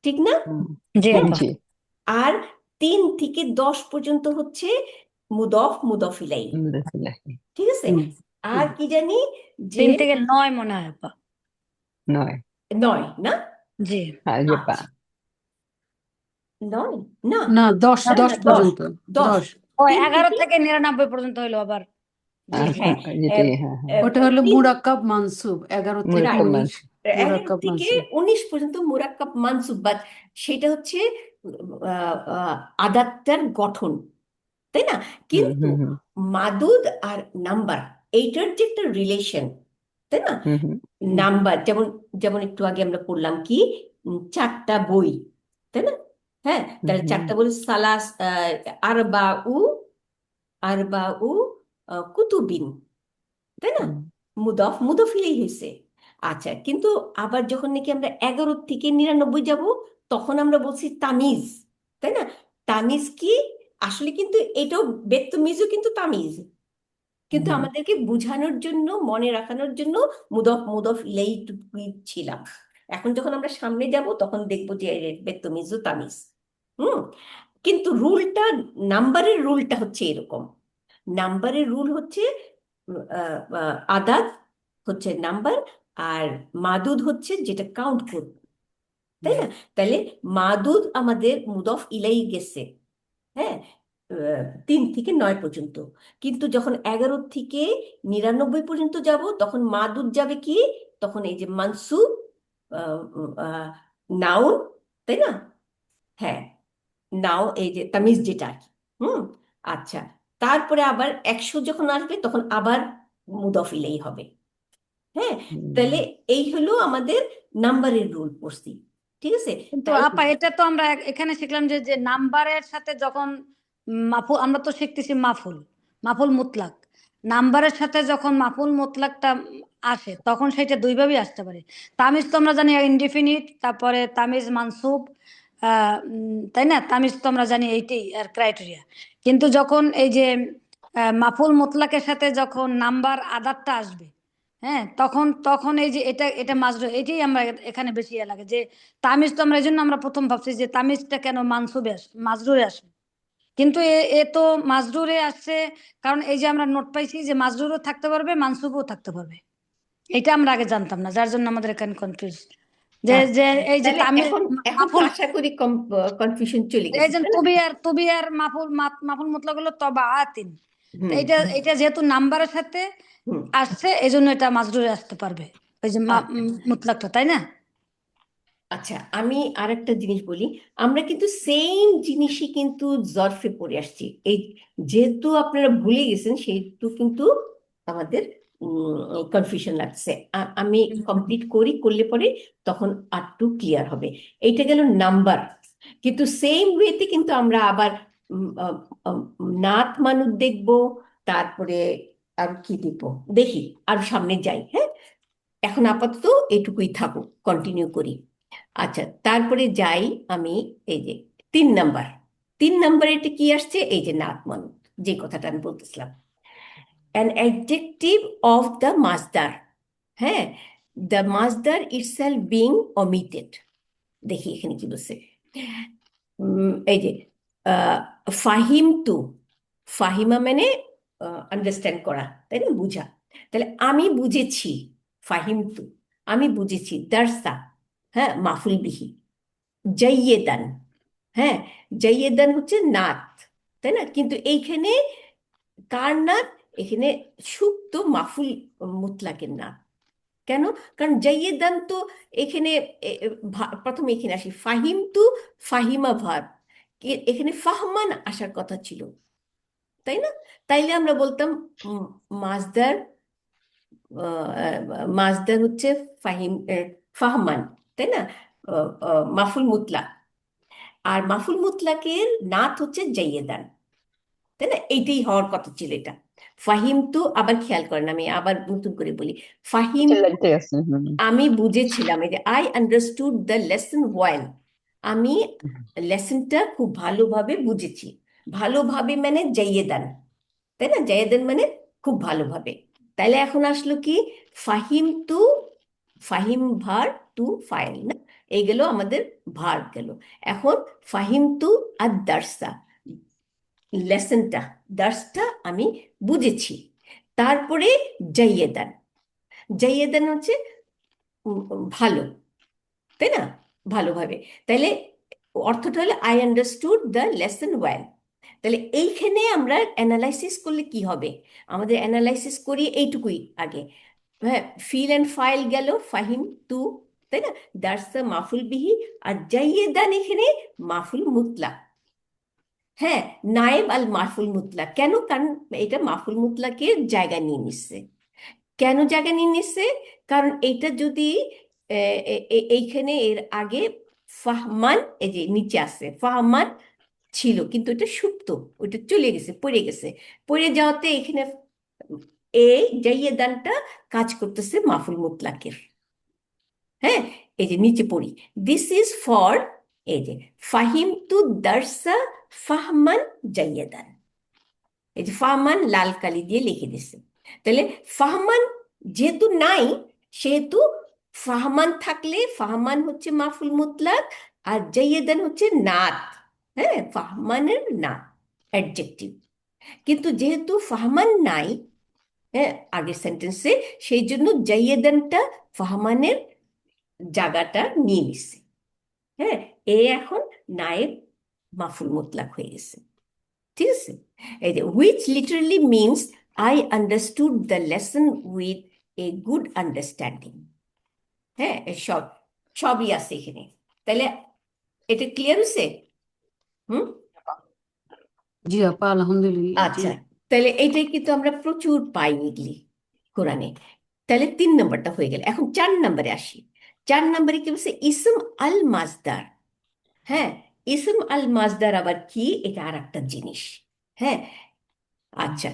Speaker 1: ঠিক না?
Speaker 5: হুম,
Speaker 4: জি
Speaker 1: হ্যাঁ,
Speaker 4: আপা।
Speaker 5: জি,
Speaker 1: আর 3 থেকে 10 পর্যন্ত হচ্ছে মুদফ মুদফ ইলাই,
Speaker 5: মুদাফিলাহি
Speaker 1: ঠিক আছে?
Speaker 3: হুম,
Speaker 1: আর
Speaker 3: হুম।
Speaker 1: কি জানি যে
Speaker 4: 3 থেকে 9 মনে হয় আপা।
Speaker 5: 9,
Speaker 1: 9, না?
Speaker 4: জি।
Speaker 5: আর যে
Speaker 1: আচ্ছা, 9 না,
Speaker 3: না, দশ
Speaker 4: না,
Speaker 1: না,
Speaker 3: দশ
Speaker 1: না, 10,
Speaker 3: পর্যন্ত।
Speaker 1: 10,
Speaker 3: 10
Speaker 4: ও
Speaker 1: তিন
Speaker 4: 11
Speaker 1: থেকে
Speaker 4: থেকে 99 পর্যন্ত হইলো আবার। জি জি।
Speaker 1: হ্যাঁ,
Speaker 5: যেটাই, হ্যাঁ, হ্যাঁ,
Speaker 3: ওটা হলো
Speaker 1: 3,
Speaker 3: মুরাক্কাব মানসুব, 11 থেকে
Speaker 5: মুরাক্কাব
Speaker 3: 19
Speaker 5: মানসুব।
Speaker 1: 11
Speaker 3: মুরাক্কাব
Speaker 1: থেকে
Speaker 3: মানসুব।
Speaker 1: 19 পর্যন্ত মুরাক্কাব মানসুব, বাট সেটা হচ্ছে আদাতটার গঠন, তাই না?
Speaker 5: হুম,
Speaker 1: কিন্তু
Speaker 5: হুম, হুম,
Speaker 1: মাদুদ আর নাম্বার, এইটার যে একটা রিলেশন, তাই না?
Speaker 5: হুম, হুম,
Speaker 1: নাম্বার যেমন, যেমন একটু আগে আমরা পড়লাম কি, 4টা বই, তাই না? হ্যাঁ,
Speaker 5: হুম,
Speaker 1: তাহলে 4টা বই, সালাস, আরবাউ, আরবাউ কুতুবিন, তাই না?
Speaker 5: হুম,
Speaker 1: মুদফ মুদফিলেই হয়েছে। আচ্ছা, কিন্তু আবার যখন নাকি আমরা 11 থেকে 99 যাব, তখন আমরা বলছি তামিজ, তাই না? তামিজ কি? আসলে কিন্তু এটাও বেত্তমিজও কিন্তু তামিজ, কিন্তু
Speaker 5: হুম,
Speaker 1: আমাদেরকে বোঝানোর জন্য, মনে রাখানোর জন্য মুদফ মুদফ ইলাই ছিলাম। এখন যখন আমরা সামনে যাব তখন দেখবো যে বেত্তমিজও তামিজ। হুম, কিন্তু রুলটা, নাম্বারের রুলটা হচ্ছে এরকম। নাম্বারের রুল হচ্ছে আদাদ হচ্ছে নাম্বার, আর মাদুদ হচ্ছে যেটা কাউন্ট করবে, তাই না? তাহলে মাদুদ আমাদের মুদফ ইলাই গেছে, হ্যাঁ, 3 থেকে 9 পর্যন্ত, কিন্তু যখন 11 থেকে 99 পর্যন্ত যাব তখন মাদুদ যাবে কি? তখন এই যে মানসুব, নাউন, তাই না? হ্যাঁ, নাও এই যে তামিজ যেটা আর কি। হুম, আচ্ছা, তারপরে আবার 100 যখন আসবে তখন আবার মুদফ ইলাইহি হবে। হ্যাঁ,
Speaker 5: হুম।
Speaker 1: তাহলে এই হলো আমাদের নাম্বারের রুল পড়ছি, ঠিক আছে?
Speaker 4: কিন্তু
Speaker 1: তাই
Speaker 4: আপা এটা তো আমরা এখানে শিখলাম যে যে নাম্বারের সাথে যখন মাফুল, আমরা তো শিখতেছি মাফুল, মাফুল মুতলাক। নাম্বারের সাথে যখন মাফুল মুতলাকটা আসে তখন সেটা দুইভাবেই আসতে পারে। তামিজ তো আমরা জানি ইনডিফিনিট, তারপরে তামিজ মানসুব, তাই না? তামিজ তো আমরা জানি এইটাই আর ক্রাইটেরিয়া। কিন্তু যখন এই যে মাফুল মুতলাকের সাথে যখন নাম্বার আদারটা আসবে, হ্যাঁ, তখন তখন এই যে এটা এটা মাজরুর, এটাই আমরা এখানে বেশি ইয়ে লাগে যে তামিজ তো আমরা এই জন্য আমরা প্রথম ভাবছি যে তামিজটা কেন মানসুবে আসে, মাজরুরে আসে। কিন্তু এ এ তো মাজরুরে আসছে, কারণ এই যে আমরা নোট পাইছি যে মাজরুরও থাকতে পারবে, মানসুবও থাকতে পারবে। এটা আমরা আগে জানতাম না, যার জন্য আমাদের এখানে কনফিউজ যে
Speaker 1: আচ্ছা,
Speaker 4: যে এই যে
Speaker 1: তাহলে
Speaker 4: তামিজ
Speaker 1: এখন এখন তো
Speaker 4: মাফুল,
Speaker 1: আশা করি কনফিউশন চলে
Speaker 4: এই
Speaker 1: গেছে,
Speaker 4: যে
Speaker 1: তাই না?
Speaker 4: তুবি আর মাফুল মাফুল মতলব হলো তবা আতিন। তো
Speaker 1: হুম
Speaker 4: এটা এটা যেহেতু নাম্বারের সাথে
Speaker 1: হুম।
Speaker 4: আসছে এই জন্য এটা মাজরুরে আসতে পারবে, ওই যে
Speaker 1: আচ্ছা
Speaker 4: মুতলাকটা, তাই না?
Speaker 1: আচ্ছা, আমি আর একটা জিনিস বলি। আমরা কিন্তু সেম জিনিসই কিন্তু জরফে পড়ে আসছি। এই যেহেতু আপনারা ভুলে গেছেন সেহেতু কিন্তু আমাদের কনফিউশন লাগছে। আমি কমপ্লিট করলে পরে তখন আর একটু ক্লিয়ার হবে। এইটা গেল নাম্বার, কিন্তু সেম ওয়েতে কিন্তু আমরা আবার নাত মানুষ দেখবো, তারপরে আর কি দেখবো, দেখি আর সামনে যাই। হ্যাঁ, এখন আপাতত এটুকুই থাকুক, কন্টিনিউ করি। আচ্ছা, তারপরে যাই আমি এই যে 3 নাম্বার। 3 নাম্বারে এটা কি আসছে, এই যে নাত মানুষ, যে কথাটা আমি বলতেছিলাম, an adjective of the masdar। হ্যাঁ, the masdar itself being omitted। দেখি এখানে কি বলছে। এই যে ফাহিম তু, ফাহিমা মানে আন্ডারস্ট্যান্ড করা, তাই না, বুঝা। তাহলে আমি বুঝেছি, ফাহিম তু আমি বুঝেছি, দার্সা, হ্যাঁ, মাফুল বিহি, জাইয়েদান, হ্যাঁ, জাইয়েদান হচ্ছে নাত, তাই না? কিন্তু এইখানে কার নাত? এখানে সুপ্ত মাফুল মুতলাকের নাত। কেন? কারণ জাইয়েদান তো এখানে প্রথমে এখানে আসি ফাহিম তু, ফাহিমা ভার, এখানে ফাহমান আসার কথা ছিল, তাই না? তাইলে আমরা বলতাম মাজদার, মাজদার হচ্ছে ফাহিম, ফাহমান, তাই না? মাফুল মুতলাক। আর মাফুল মুতলাকের নাত হচ্ছে জাইয়েদান, তাই না? এইটাই হওয়ার কথা ছিল এটা। ফাহিম তু, আবার খেয়াল করেন, আমি আবার নতুন করে বলি, ফাহিম
Speaker 5: চিল্লাইতে আছে।
Speaker 1: আমি বুঝেছিলাম, এই যে I understood the lesson well, আমি লেসনটা খুব ভালোভাবে বুঝেছি। ভালোভাবে মানে জাইয়েদান, তাই না? জাইয়েদান মানে খুব ভালোভাবে। তাইলে এখন আসলো কি, ফাহিম তু, ফাহিম ভার, তু ফাইল, না? এই গেল আমাদের ভার গেল। এখন ফাহিম তু আর দার্সা, লেসনটা, দার্সটা আমি বুঝেছি। তারপরে জাইয়েদান, জাইয়েদান হচ্ছে ভালো, তাই না, ভালোভাবে। তাইলে অর্থটা হলো I understood the lesson well. তাহলে এইখানে আমরা অ্যানালাইসিস করলে কি হবে, আমাদের অ্যানালাইসিস করি এইটুকুই আগে। হ্যাঁ, ফিল অ্যান্ড ফাইল গেল ফাহিম তু, তাই না, দ্যাটস দ্য মাফুল বিহি। আর জাইয়েদান এখানে মাফুল মুতলাক। হ্যাঁ, নায়েব আল মাফুল মুতলাক, কেন? কারণ এটা মাফুল মুতলাকের জায়গা নিয়ে নিচ্ছে। কেন জায়গা নিয়ে নিচ্ছে? কারণ এইটা যদি এইখানে এর আগে ফাহমান, এই যে নিচে আছে ফাহমান ছিল, কিন্তু এটা সুপ্ত, ওইটা চলে গেছে, পড়ে গেছে। পড়ে যাওয়াতে এখানে এই জাইয়েদানটা কাজ করতেছে মাফুল মুতলাকের। হ্যাঁ, এই যে নিচে পড়ি, দিস ইজ ফর, এই যে ফাহিম তু দার্সা ফাহমান জাইয়েদান, এই যে ফাহমান লাল কালি দিয়ে লিখে দিছে। তাহলে ফাহমান যেহেতু নাই, সেহেতু ফাহমান থাকলে ফাহমান হচ্ছে মাফুল মুতলাক, আর জাইয়েদান হচ্ছে নাত। হ্যাঁ, ফাহমানের নাত, অ্যাডজেক্টিভ। কিন্তু যেহেতু ফাহমান নাই, হ্যাঁ, আগের সেন্টেন্সে, সেই জন্য জাইয়েদানটা ফাহমানের জায়গাটা নিয়ে নিচ্ছে। হ্যাঁ, এ এখন নায়েব মাফুল মুতলাক হয়ে গেছে, ঠিক আছে? এই যে which literally means I understood the lesson with a good understanding. হ্যাঁ, সবই আছে এখানে। তাহলে এটা ক্লিয়ার হচ্ছে? হুম,
Speaker 3: জি আপা, আলহামদুলিল্লাহ, জি।
Speaker 1: আচ্ছা, তাহলে এইটাই কিন্তু আমরা প্রচুর পাই এগুলি কোরআনে। তাহলে 3 নম্বরটা হয়ে গেল। এখন 4 নম্বরে আসি। 4 নম্বরে কি বলছে? ইসম আল মাজদার। হ্যাঁ, ইসম আল মাজদার আবার কি? এটা আর একটা জিনিস। হ্যাঁ, আচ্ছা।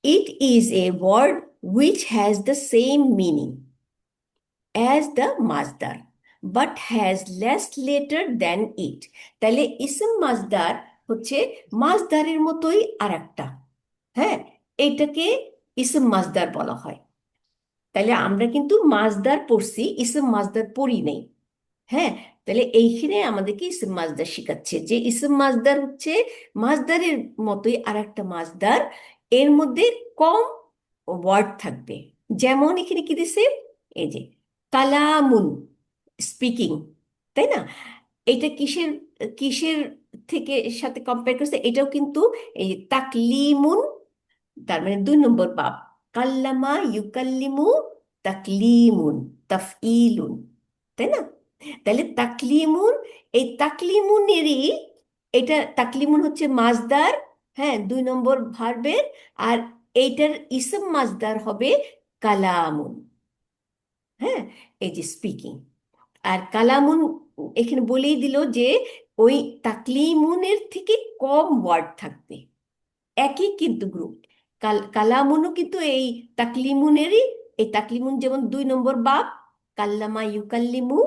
Speaker 1: It is a word which has the same meaning as the মাজদার but has less letter than it. তাহলে ইসম মাজদার হচ্ছে মাজদারের মতোই আর একটা। হ্যাঁ, এইটাকে ইসম মাজদার বলা হয়। তাহলে আমরা কিন্তু মাজদার পড়ছি, ইসম মাজদার পড়ি নাই। হ্যাঁ, তাহলে এইখানে আমাদেরকে ইসম মাজদার শেখাচ্ছে যে ইসম মাজদার হচ্ছে মাজদারের মতোই আর একটা মাজদার, এর মধ্যে কম ওয়ার্ড থাকবে। যেমন এখানে কি দিছে? এই যে কালামুন, স্পিকিং, তাই না? এটা কিসের কিসের থেকে সাথে কম্পেয়ার করছে? এটাও কিন্তু এই যে তাকলিমুন, তার মানে 2 নম্বর বাব। কাল্লামা ইউকাল্লিমু তাকলিমুন, তাফইলুন, তাই না? তাহলে তাকলিমুন, এই তাকলিমুনেরই, এটা তাকলিমুন হচ্ছে মাজদার। হ্যাঁ, 2 নম্বর ভার্বের। আর এইটার ইসম মাজদার হবে কালামুন। হ্যাঁ, এই যে স্পিকিং আর কালামুন এখানে বলেই দিল যে ওই তাকলিমুনের থেকে কম ওয়ার্ড থাকবে। একই কিন্তু গ্রুপ। কালামুনও কিন্তু এই তাকলিমুনেরই। এই তাকলিমুন যেমন 2 নম্বর বাব, কাল্লামা ইউকাল্লিমু,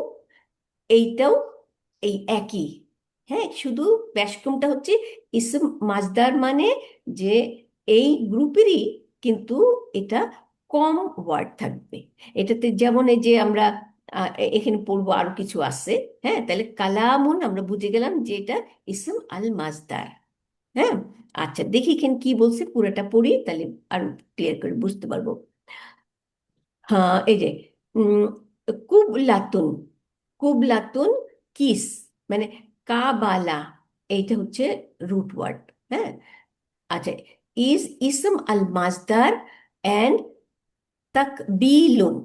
Speaker 1: এইটাও এই একই। হ্যাঁ, শুধু ব্যাসকমটা হচ্ছে ইসম মাজদার, মানে যে এই গ্রুপেরই কিন্তু এটা কম ওয়ার্ড থাকবে। এটাতে যেমন এই যে আমরা এখানে পড়বো আরো কিছু আছে। হ্যাঁ, তাহলে কালামুন আমরা বুঝে গেলাম যে এটা ইসম আল মাজদার। হ্যাঁ, আচ্ছা, দেখি এখানে কি বলছে, পুরোটা পড়ি তাহলে আরো ক্লিয়ার করে বুঝতে পারবো। হ্যাঁ, এই যে উম, কুবলাতুন, কুবলাতুন কিস, মানে কাবালা, এইটা হচ্ছে রুট ওয়ার্ড। হ্যাঁ, আচ্ছা। ইজ ইসম আল মাজদার অ্যান্ড তাকবিলুন।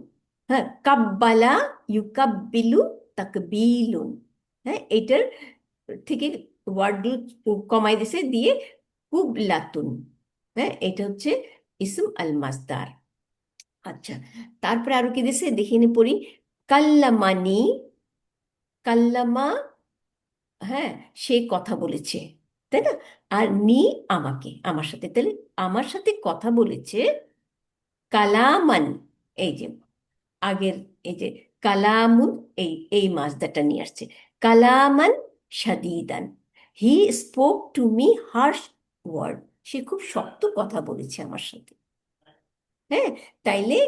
Speaker 1: হ্যাঁ, কাব্বালা ইউকাব্বিলু তাকবিলুন। হ্যাঁ, এইটার থেকে ওয়ার্ডগুলো কমাই দিছে দিয়ে কুবলাতুন। হ্যাঁ, এটা হচ্ছে ইসম আল মাজদার। আচ্ছা, তারপরে আরো কি দিছে দেখে নি পড়ি। কাল্লামানি, কাল্লামা, হ্যাঁ, সে কথা বলেছে, তাই না? আর নি, আমাকে, আমার সাথে। তাহলে আমার সাথে কথা বলেছে কালামান। এই যে আগের এই যে কালামুন, এই এই মাজদাটা নিয়ে আসছে। কালামান শাদীদান, he spoke to me harsh word, সে খুব শক্ত কথা বলেছে আমার সাথে। হ্যাঁ, তাইলে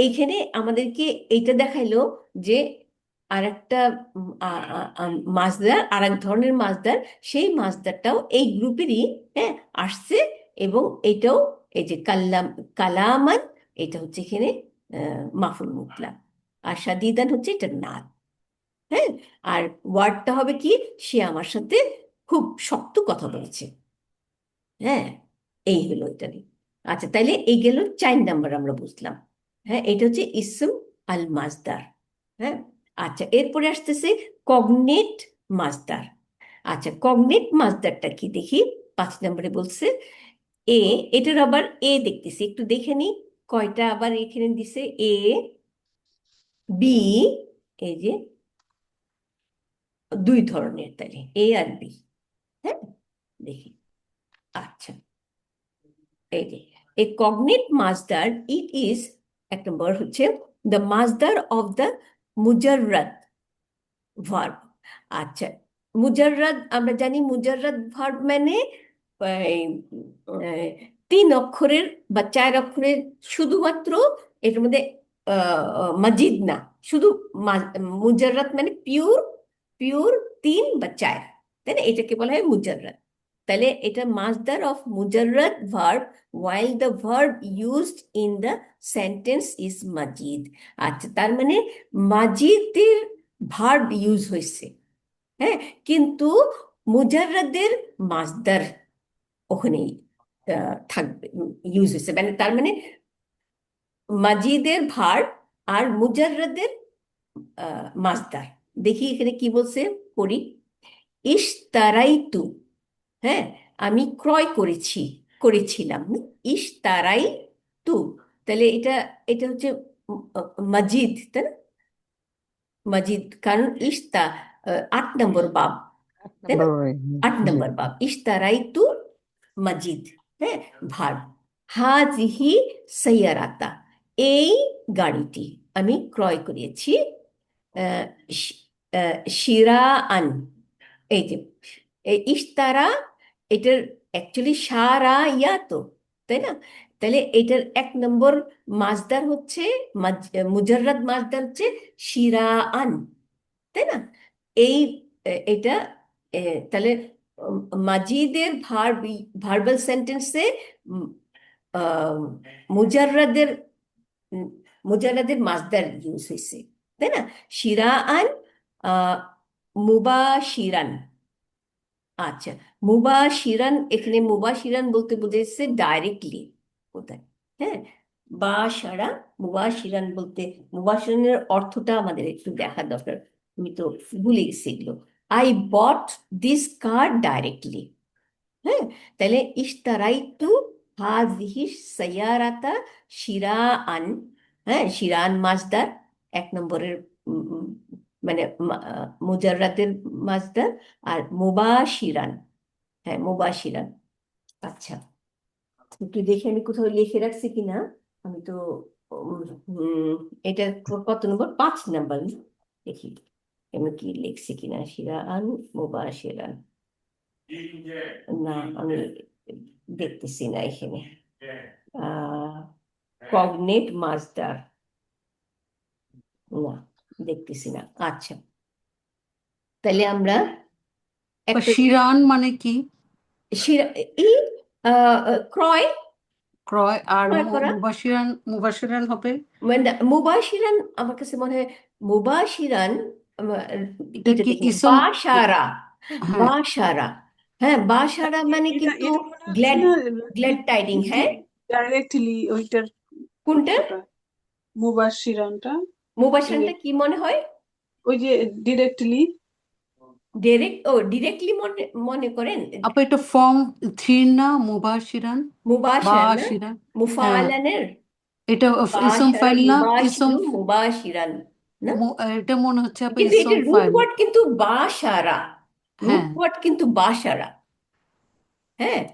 Speaker 1: এইখানে আমাদেরকে এইটা দেখাইলো যে আরেকটা মাছদার, আর এক ধরনের মাছদার, সেই মাছদারটাও এই গ্রুপেরই। হ্যাঁ, আসছে। এবং এটাও এই যে কালামান, এটা হচ্ছে এখানে মাফুল মুতলাক। আর শাদীদান হচ্ছে এটা নাত। হ্যাঁ, আর ওয়ার্ডটা হবে কি? সে আমার সাথে খুব শক্ত কথা বলেছে। হ্যাঁ, এই হলো এটা নিয়ে। আচ্ছা, তাইলে এই গেল 4 নম্বর, আমরা বুঝলাম। হ্যাঁ, এটা হচ্ছে ইসম আল মাজদার। হ্যাঁ, আচ্ছা, এরপরে আসতেছে কগনেট মাজদার। আচ্ছা, কগনেট মাজদারটা কি দেখি। 5 নম্বরে বলছে এ, এটার আবার এ দেখতেছি, একটু দেখে নি কয়টা আবার এখানে দিছে। এ, বি, এই যে 2 ধরনের, তাইলে এ আর বি। হ্যাঁ, দেখি। আচ্ছা, এই যে এ কগনেট মাসদার, ইট ইজ, 1 নম্বর হচ্ছে দ্য মাসদার অফ দ্য মুজাররাদ ভার্ব। আচ্ছা, মুজাররাদ আমরা জানি, মুজাররাদ ভার্ব মানে এই, 3 অক্ষরের বা 4 অক্ষরের, শুধুমাত্র এটার মধ্যে মাজিদ না, শুধু মুজাররাদ মানে পিওর, পিওর 3 বা 4, তাই না? এটাকে বলা হয় মুজাররাদ। তাহলে এটা মাসদার অফ মুজাররাদ verb while the verb used in the sentence is মাজিদ। আচ্ছা, তার মানে মাজিদের ভার্ব ইউজ হয়েছে। হ্যাঁ, কিন্তু মুজাররাদের মাসদার ওখানেই থাকবে, ইউজ হয়েছে। মানে তার মানে মাজিদের ভার্ব আর মুজাররাদের মাসদার। দেখি এখানে কি বলছে, পড়ি। ইশতারাইতু, হ্যাঁ, আমি ক্রয় করেছি। করেছিলাম। ইশতারাই তু, তাহলে এটা এটা হচ্ছে মজিদ, তাই না? মজিদ, কারণ 8 নম্বর বাব, তাই না?
Speaker 5: নম্বর ওই
Speaker 1: 8 নম্বর বাব, ইশতারাই তু মজিদ। হ্যাঁ, ভার্ব। হাজিহি সাইয়ারাতা, এই গাড়িটি আমি ক্রয় করেছি। আহ, শি- শিরাআন, এই যে ইশতারা, এটার অ্যাকচুয়ালি সারা ইয়া তো, তাই না? তাহলে এটার 1 নম্বর মাজদার হচ্ছে, মুজাররাদ মাজদার হচ্ছে শিরাআন, তাই না? এই এটা তাহলে মাজিদের ভার্বাল সেন্টেন্সে মুজাররাদের উম, মুজাররাদের মাজদার ইউজ হয়েছে, তাই না? শিরাআন, আহ, মুবাশিরান। আচ্ছা, মুবাশিরান, এখানে মুবাশিরান বলতে বোঝাচ্ছে ডাইরেক্টলি, কোথায়? হ্যাঁ, বাশারা, মুবাশিরান বলতে, মুবাশিরানের অর্থটা আমাদের একটু দেখা দরকার, আমি তো ভুলে গেছি এগুলো। I bought this car directly. হ্যাঁ, তাহলে ইশতারাইতু হাযিহি সাইয়ারাতা শিরাআন। হ্যাঁ, শিরাআন মাজদার, 1 নম্বরের মানে মুজাররাদের মাজদার। আর মুবাশিরান, হ্যাঁ মুবাশিরান। আচ্ছা, একটু দেখে আমি কোথাও লিখে রাখছি কিনা, আমি তো উম, উম, এটা কত নম্বর? 5 নম্বর, দেখি আমি কি লিখছি কিনা। শিরাআন, মুবাশিরান, না আমি দেখতেছি না এখানে। কগনেট মাজদার, না দেখতেছি না। আচ্ছা, তাহলে আমরা
Speaker 3: বা
Speaker 1: একটা
Speaker 3: শিরান মানে কি?
Speaker 1: এই ক্রয়,
Speaker 3: ক্রয়। আর
Speaker 1: ক্রয় করা।
Speaker 3: মুবাশিরান হবে
Speaker 1: মানে মুবাশিরান, আমার কাছে মনে হয় মুবাশিরান,
Speaker 3: এটা
Speaker 1: এটা
Speaker 3: কি
Speaker 1: দেখি,
Speaker 3: ইসম?
Speaker 1: বাশারা,
Speaker 3: হ্যাঁ,
Speaker 1: বাশারা। হ্যাঁ, বাশারা মানে
Speaker 6: এটা
Speaker 1: কিন্তু
Speaker 6: এটা মনে হচ্ছে
Speaker 1: গ্ল্যাড,
Speaker 6: না,
Speaker 1: গ্ল্যাড টাইডিং। হ্যাঁ,
Speaker 6: ডাইরেক্টলি ওইটার
Speaker 1: কোনটা?
Speaker 6: অর্থটা মুবাশশিরানটা
Speaker 1: মুবাশিরানটা
Speaker 6: ডিরেক্ট,
Speaker 1: কি মনে হয়?
Speaker 6: ওই যে ডিরেক্টলি।
Speaker 1: ডিরেক্টলি মনে মনে করেন?
Speaker 3: আপা এটা ফর্ম 3 না? মুবাশিরান,
Speaker 1: মুবাশিরান না,
Speaker 3: বাশিরান। হ্যাঁ,
Speaker 1: মুফাআলানের
Speaker 3: এটা ইসম
Speaker 1: বাশারা,
Speaker 3: ফাইল না?
Speaker 1: ইউবাশিরু, মুবাশিরান না?
Speaker 3: এটা মনে হচ্ছে আপা
Speaker 1: কিন্তু এটা
Speaker 3: ইসম
Speaker 1: রুট
Speaker 3: ফাইল।
Speaker 1: ওয়ার্ড কিন্তু বাশারা, রুট
Speaker 3: হ্যাঁ,
Speaker 1: ওয়ার্ড কিন্তু বাশারা। হ্যাঁ,